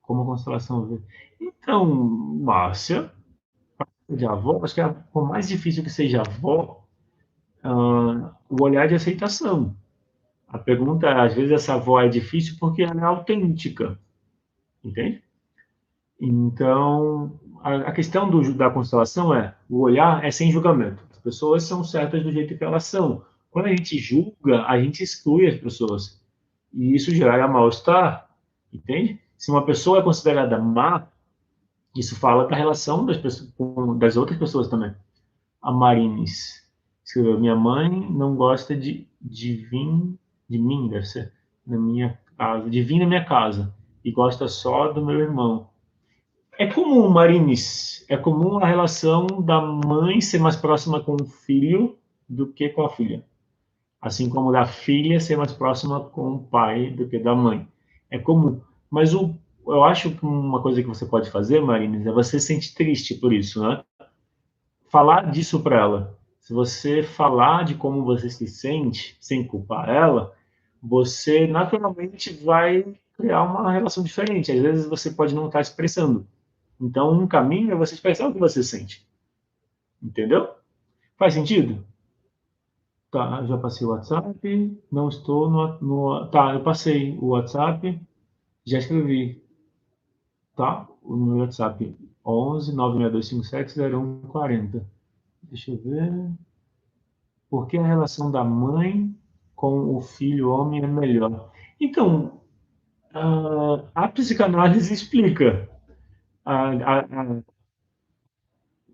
Como a constelação vê. Então, Márcia, de avó, acho que por mais difícil que seja avó, o olhar de aceitação. A pergunta, às vezes, essa avó é difícil porque ela é autêntica, entende? Então, a questão da constelação é, o olhar é sem julgamento. As pessoas são certas do jeito que elas são. Quando a gente julga, a gente exclui as pessoas. E isso gera mal-estar, entende? Se uma pessoa é considerada má, isso fala da relação das, pessoas, das outras pessoas também. A Marines escreveu: minha mãe não gosta de mim, deve ser, na minha casa, de vir na minha casa, e gosta só do meu irmão. É comum, Marines, é comum a relação da mãe ser mais próxima com o filho do que com a filha. Assim como da filha ser mais próxima com o pai do que da mãe. É comum. Mas eu acho que uma coisa que você pode fazer, Marines, é você se sentir triste por isso, né? Falar disso para ela. Se você falar de como você se sente, sem culpar ela, você naturalmente vai criar uma relação diferente. Às vezes você pode não estar expressando. Então, um caminho é você expressar o que você sente. Entendeu? Faz sentido? Tá, já passei o WhatsApp. Não estou Tá, eu passei o WhatsApp. Já escrevi. Tá? O meu WhatsApp 11 96257 0140. Deixa eu ver. Por que a relação da mãe com o filho homem é melhor? Então, A psicanálise explica.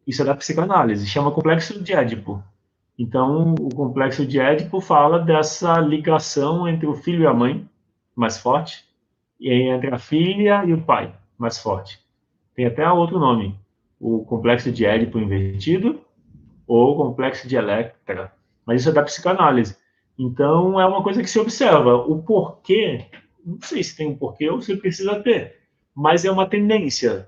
Isso é da psicanálise, chama complexo de Édipo. Então, o complexo de Édipo fala dessa ligação entre o filho e a mãe, mais forte, e entre a filha e o pai, mais forte. Tem até outro nome, o complexo de Édipo invertido ou complexo de Electra. Mas isso é da psicanálise. Então, é uma coisa que se observa. O porquê, não sei se tem um porquê ou se precisa ter, mas é uma tendência.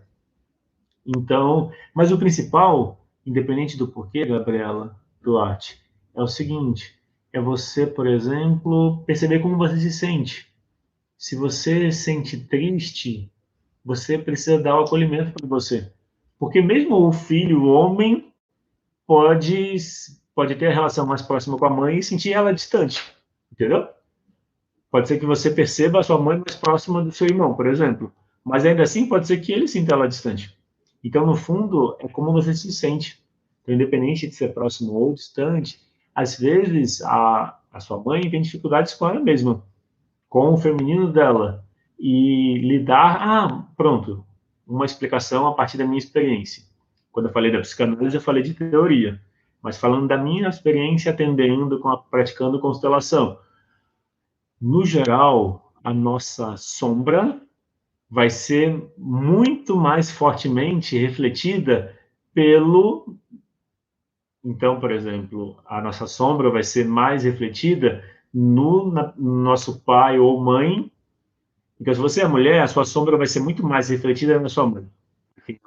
Então, mas o principal, independente do porquê, Gabriela Duarte, é o seguinte: é você, por exemplo, perceber como você se sente. Se você se sente triste, você precisa dar o acolhimento para você. Porque mesmo o filho, o homem, pode, pode ter a relação mais próxima com a mãe e sentir ela distante, entendeu? Pode ser que você perceba a sua mãe mais próxima do seu irmão, por exemplo. Mas ainda assim, pode ser que ele sinta ela distante. Então, no fundo, é como você se sente. Então, independente de ser próximo ou distante, às vezes a sua mãe tem dificuldades com ela mesma, com o feminino dela. E lidar. Ah, pronto. Uma explicação a partir da minha experiência. Quando eu falei da psicanálise, eu falei de teoria. Mas falando da minha experiência atendendo, praticando constelação. No geral, a nossa sombra vai ser muito mais fortemente refletida pelo. Então, por exemplo, a nossa sombra vai ser mais refletida no nosso pai ou mãe. Então, se você é mulher, a sua sombra vai ser muito mais refletida na sua mãe.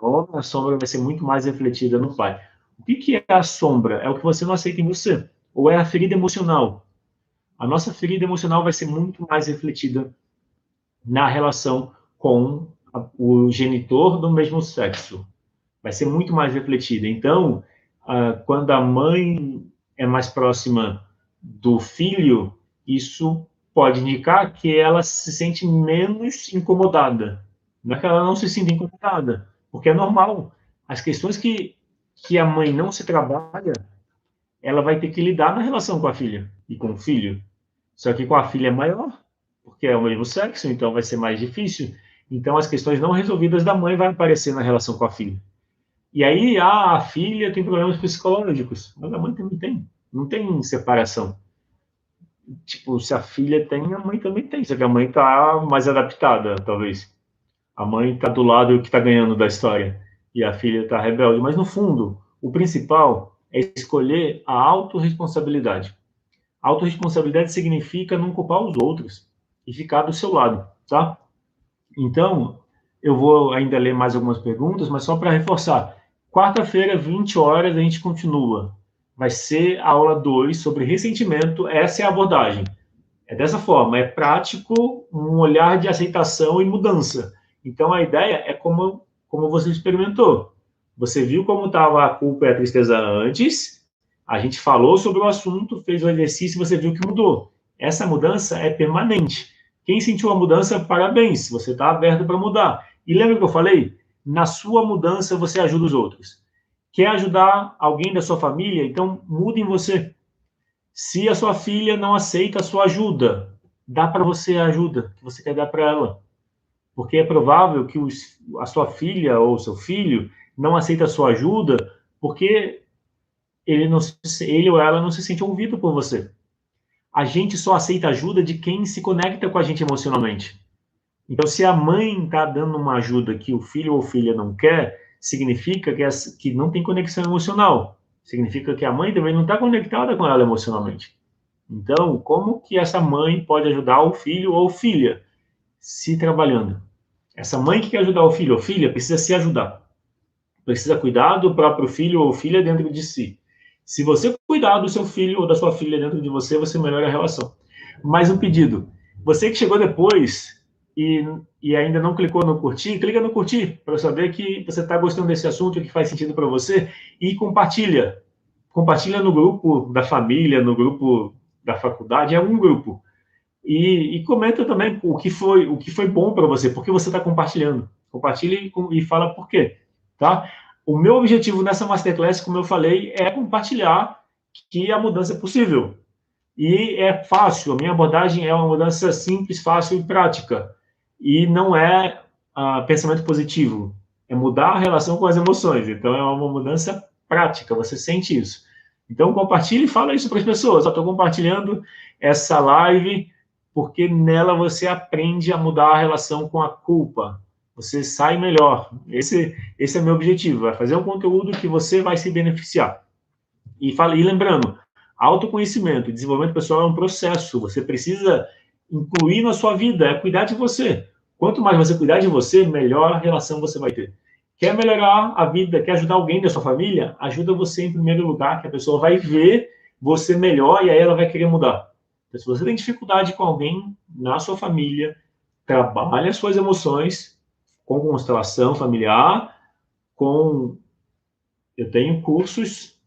Homem, a sombra vai ser muito mais refletida no pai. O que é a sombra? É o que você não aceita em você. Ou é a ferida emocional. A nossa ferida emocional vai ser muito mais refletida na relação com o genitor do mesmo sexo. Vai ser muito mais refletida. Então, quando a mãe é mais próxima do filho, isso pode indicar que ela se sente menos incomodada. Não é que ela não se sinta incomodada, porque é normal. As questões que a mãe não se trabalha, ela vai ter que lidar na relação com a filha e com o filho. Só que com a filha é maior, porque é o mesmo sexo, então vai ser mais difícil. Então as questões não resolvidas da mãe vão aparecer na relação com a filha. E aí a filha tem problemas psicológicos, mas a mãe também tem. Não tem separação. Tipo, se a filha tem, a mãe também tem. Só que a mãe está mais adaptada, talvez. A mãe está do lado que está ganhando da história. E a filha está rebelde. Mas no fundo, o principal é escolher a autorresponsabilidade. Autorresponsabilidade significa não culpar os outros e ficar do seu lado, tá? Então, eu vou ainda ler mais algumas perguntas, mas só para reforçar. Quarta-feira, 20 horas, a gente continua. Vai ser a aula 2 sobre ressentimento. Essa é a abordagem. É dessa forma, é prático, um olhar de aceitação e mudança. Então, a ideia é como você experimentou. Você viu como estava a culpa e a tristeza antes, a gente falou sobre o assunto, fez o exercício e você viu que mudou. Essa mudança é permanente. Quem sentiu a mudança, parabéns, você está aberto para mudar. E lembra que eu falei? Na sua mudança, você ajuda os outros. Quer ajudar alguém da sua família? Então, mude em você. Se a sua filha não aceita a sua ajuda, dá para você a ajuda que você quer dar para ela. Porque é provável que a sua filha ou seu filho não aceita a sua ajuda porque ele ou ela não se sente ouvido por você. A gente só aceita ajuda de quem se conecta com a gente emocionalmente. Então, se a mãe está dando uma ajuda que o filho ou filha não quer, significa que não tem conexão emocional. Significa que a mãe também não está conectada com ela emocionalmente. Então, como que essa mãe pode ajudar o filho ou filha se trabalhando? Essa mãe que quer ajudar o filho ou filha precisa se ajudar. Precisa cuidar do próprio filho ou filha dentro de si. Se você cuidar do seu filho ou da sua filha dentro de você, você melhora a relação. Mais um pedido. Você que chegou depois e ainda não clicou no curtir, clica no curtir para eu saber que você está gostando desse assunto, que faz sentido para você e compartilha. Compartilha no grupo da família, no grupo da faculdade, é um grupo. E comenta também o que foi bom para você, porque você está compartilhando. Compartilhe e fala por quê, tá? O meu objetivo nessa Masterclass, como eu falei, é compartilhar que a mudança é possível. E é fácil, a minha abordagem é uma mudança simples, fácil e prática. e não é pensamento positivo, é mudar a relação com as emoções. Então, é uma mudança prática, você sente isso. Então, compartilhe e fala isso para as pessoas. Eu estou compartilhando essa live porque nela você aprende a mudar a relação com a culpa. Você sai melhor. Esse é meu objetivo, é fazer um conteúdo que você vai se beneficiar. E lembrando, autoconhecimento e desenvolvimento pessoal é um processo. Você precisa incluir na sua vida, é cuidar de você. Quanto mais você cuidar de você, melhor a relação você vai ter. Quer melhorar a vida, quer ajudar alguém da sua família? Ajuda você em primeiro lugar, que a pessoa vai ver você melhor e aí ela vai querer mudar. Então, se você tem dificuldade com alguém na sua família, trabalhe as suas emoções com constelação familiar, eu tenho cursos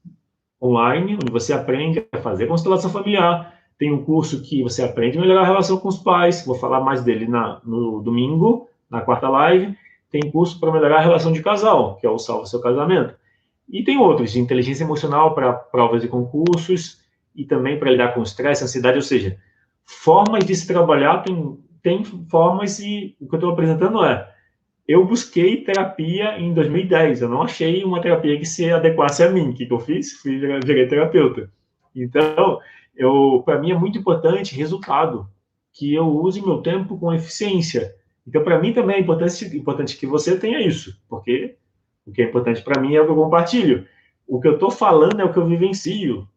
online, onde você aprende a fazer constelação familiar. Tem um curso que você aprende a melhorar a relação com os pais, vou falar mais dele no domingo, na quarta live. Tem curso para melhorar a relação de casal, que é o Salva Seu Casamento. E tem outros, de inteligência emocional para provas e concursos, e também para lidar com estresse, ansiedade, ou seja, formas de se trabalhar, tem formas, e o que eu estou apresentando eu busquei terapia em 2010, eu não achei uma terapia que se adequasse a mim. O que eu fiz? Virei terapeuta. Então, para mim é muito importante resultado, que eu use meu tempo com eficiência. Então, para mim também é importante que você tenha isso, porque o que é importante para mim é o que eu compartilho. O que eu estou falando é o que eu vivencio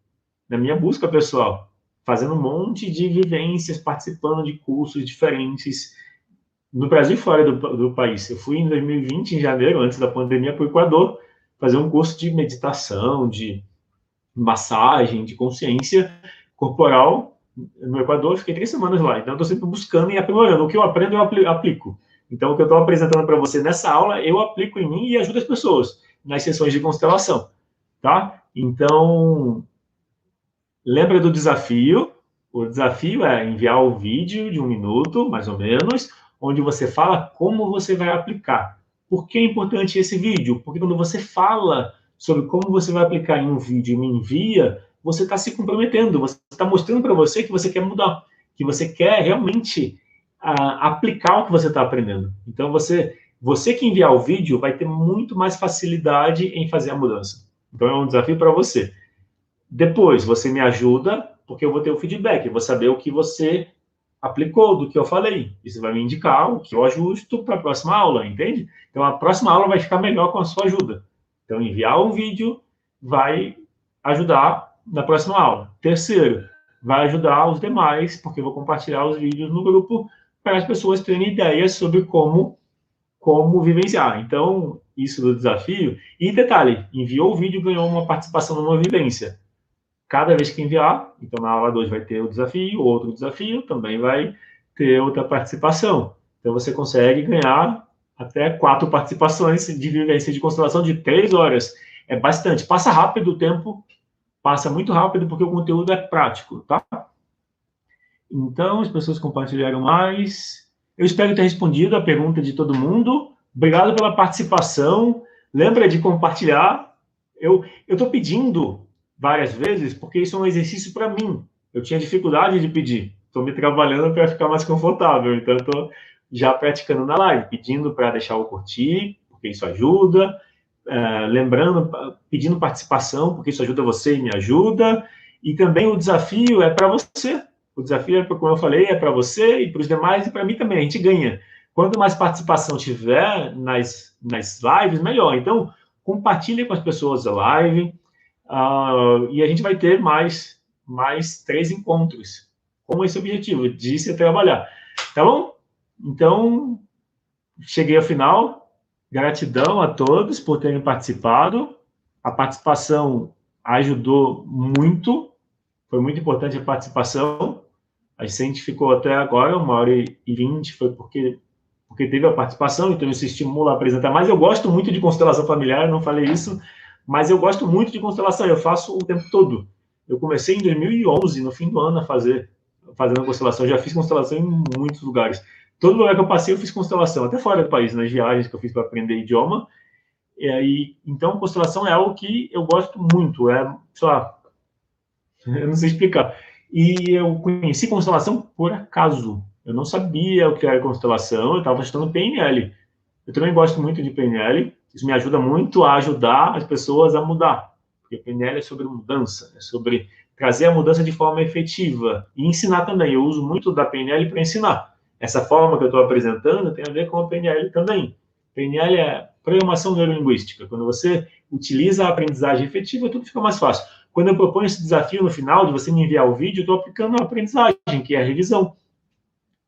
na minha busca pessoal, fazendo um monte de vivências, participando de cursos diferentes, no Brasil e fora do país. Eu fui em 2020, em janeiro, antes da pandemia, para o Equador, fazer um curso de meditação, de massagem, de consciência corporal no Equador. Fiquei 3 semanas lá. Então, estou sempre buscando e aprimorando. O que eu aprendo, eu aplico. Então, o que eu estou apresentando para você nessa aula, eu aplico em mim e ajudo as pessoas nas sessões de constelação. Tá? Então, lembra do desafio? O desafio é enviar o vídeo de 1 minuto, mais ou menos, onde você fala como você vai aplicar. Por que é importante esse vídeo? Porque quando você fala sobre como você vai aplicar em um vídeo e me envia, você está se comprometendo, você está mostrando para você que você quer mudar, que você quer realmente aplicar o que você está aprendendo. Então, você que enviar o vídeo vai ter muito mais facilidade em fazer a mudança. Então, é um desafio para você. Depois, você me ajuda, porque eu vou ter o feedback, eu vou saber o que você aplicou do que eu falei. Isso vai me indicar o que eu ajusto para a próxima aula, entende? Então, a próxima aula vai ficar melhor com a sua ajuda. Então, enviar um vídeo vai ajudar na próxima aula. Terceiro, vai ajudar os demais, porque eu vou compartilhar os vídeos no grupo para as pessoas terem ideias sobre como vivenciar. Então, isso do desafio. E detalhe, enviou o vídeo, ganhou uma participação numa vivência. Cada vez que enviar, então na aula 2 vai ter o desafio, outro desafio, também vai ter outra participação. Então você consegue ganhar até 4 participações de vivência de constelação de 3 horas. É bastante. Passa rápido o tempo, passa muito rápido porque o conteúdo é prático, tá? Então, as pessoas compartilharam mais. Eu espero ter respondido a pergunta de todo mundo. Obrigado pela participação. Lembra de compartilhar. Eu estou pedindo várias vezes, porque isso é um exercício para mim. Eu tinha dificuldade de pedir. Estou me trabalhando para ficar mais confortável. Então, estou já praticando na live, pedindo para deixar o curtir, porque isso ajuda. Lembrando, pedindo participação, porque isso ajuda você e me ajuda. E também o desafio é para você. O desafio, como eu falei, é para você e para os demais e para mim também. A gente ganha. Quanto mais participação tiver nas lives, melhor. Então, compartilhe com as pessoas a live. E a gente vai ter mais 3 encontros com esse objetivo, de se trabalhar. Tá bom? Então, cheguei ao final. Gratidão a todos por terem participado. A participação ajudou muito. Foi muito importante a participação. A gente ficou até agora 1h20, foi porque teve a participação, então isso estimula a apresentar mais. Eu gosto muito de constelação familiar, eu não falei isso, mas eu gosto muito de constelação, eu faço o tempo todo. Eu comecei em 2011, no fim do ano, fazendo constelação. Eu já fiz constelação em muitos lugares. Todo lugar que eu passei, eu fiz constelação, até fora do país, nas viagens que eu fiz para aprender idioma. Então, constelação é algo que eu gosto muito. Sei lá, eu não sei explicar. E eu conheci constelação por acaso. Eu não sabia o que era constelação, eu estava estudando PNL. Eu também gosto muito de PNL, isso me ajuda muito a ajudar as pessoas a mudar, porque PNL é sobre mudança, é sobre trazer a mudança de forma efetiva e ensinar também. Eu uso muito da PNL para ensinar. Essa forma que eu estou apresentando tem a ver com a PNL também. PNL é programação neurolinguística. Quando você utiliza a aprendizagem efetiva, tudo fica mais fácil. Quando eu proponho esse desafio no final de você me enviar o vídeo, eu estou aplicando a aprendizagem, que é a revisão.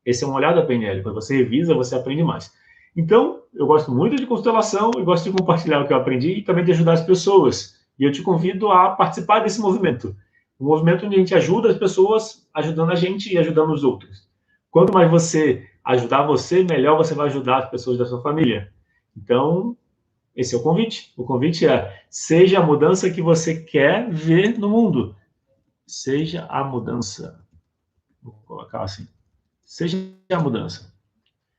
Esse é um olhar da PNL. Quando você revisa, você aprende mais. Então, eu gosto muito de constelação, eu gosto de compartilhar o que eu aprendi e também de ajudar as pessoas. E eu te convido a participar desse movimento. Um movimento onde a gente ajuda as pessoas, ajudando a gente e ajudando os outros. Quanto mais você ajudar você, melhor você vai ajudar as pessoas da sua família. Então, esse é o convite. O convite é: seja a mudança que você quer ver no mundo. Seja a mudança. Vou colocar assim. Seja a mudança.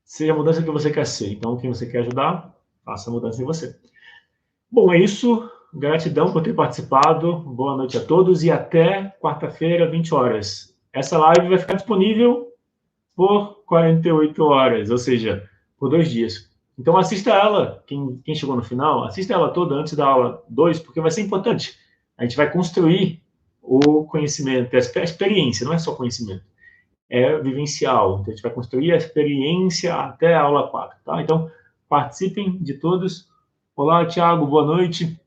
Seja a mudança que você quer ser. Então, quem você quer ajudar, faça a mudança em você. Bom, é isso. Gratidão por ter participado. Boa noite a todos e até quarta-feira, 20 horas. Essa live vai ficar disponível por 48 horas, ou seja, por 2 dias. Então, assista ela. Quem chegou no final, assista ela toda antes da aula 2, porque vai ser importante. A gente vai construir o conhecimento, a experiência, não é só conhecimento. É vivencial. Então, a gente vai construir a experiência até a aula 4, tá? Então, participem de todos. Olá, Thiago, boa noite.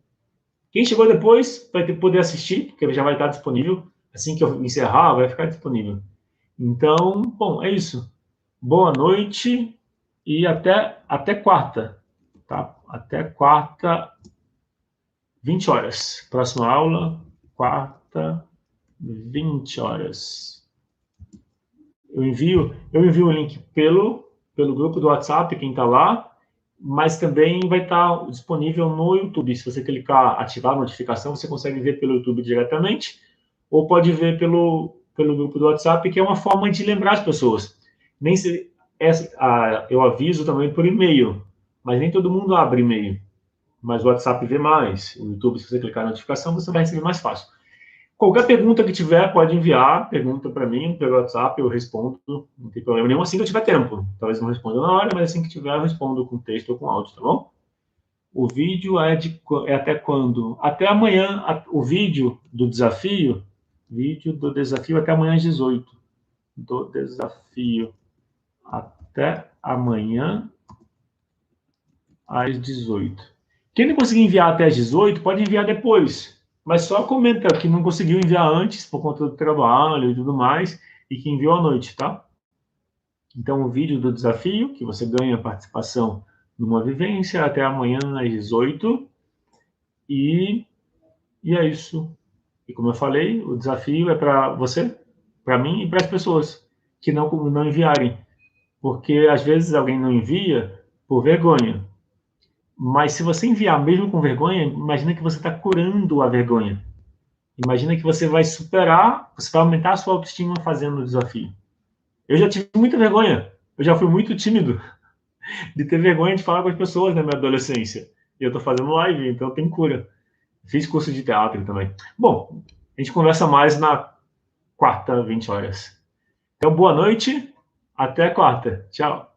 Quem chegou depois vai poder assistir, porque ele já vai estar disponível. Assim que eu encerrar, vai ficar disponível. Então, bom, é isso. Boa noite e até quarta, tá? Até quarta, 20 horas. Próxima aula, quarta, 20 horas. Eu envio o link pelo grupo do WhatsApp, quem está lá, mas também vai estar disponível no YouTube. Se você clicar ativar a notificação, você consegue ver pelo YouTube diretamente, ou pode ver pelo grupo do WhatsApp, que é uma forma de lembrar as pessoas. Nem se, eu aviso também por e-mail, mas nem todo mundo abre e-mail. Mas o WhatsApp vê mais. O YouTube, se você clicar na notificação, você vai receber mais fácil. Qualquer pergunta que tiver, pode enviar, pergunta para mim pelo WhatsApp, eu respondo, não tem problema nenhum, assim que eu tiver tempo. Talvez não responda na hora, mas assim que tiver, eu respondo com texto ou com áudio, tá bom? O vídeo é até quando? Até amanhã, o vídeo do desafio até amanhã às 18. Do desafio até amanhã às 18. Quem não conseguir enviar até às 18, pode enviar depois. Mas só comenta que não conseguiu enviar antes, por conta do trabalho e tudo mais, e que enviou à noite, tá? Então, o vídeo do desafio, que você ganha participação numa vivência, até amanhã às 18. E é isso. E como eu falei, o desafio é para você, para mim e para as pessoas que não enviarem. Porque, às vezes, alguém não envia por vergonha. Mas se você enviar mesmo com vergonha, imagina que você está curando a vergonha. Imagina que você vai superar, você vai aumentar a sua autoestima fazendo o desafio. Eu já tive muita vergonha. Eu já fui muito tímido de ter vergonha de falar com as pessoas na minha adolescência. E eu estou fazendo live, então tem cura. Fiz curso de teatro também. Bom, a gente conversa mais na quarta, 20 horas. Então, boa noite. Até quarta. Tchau.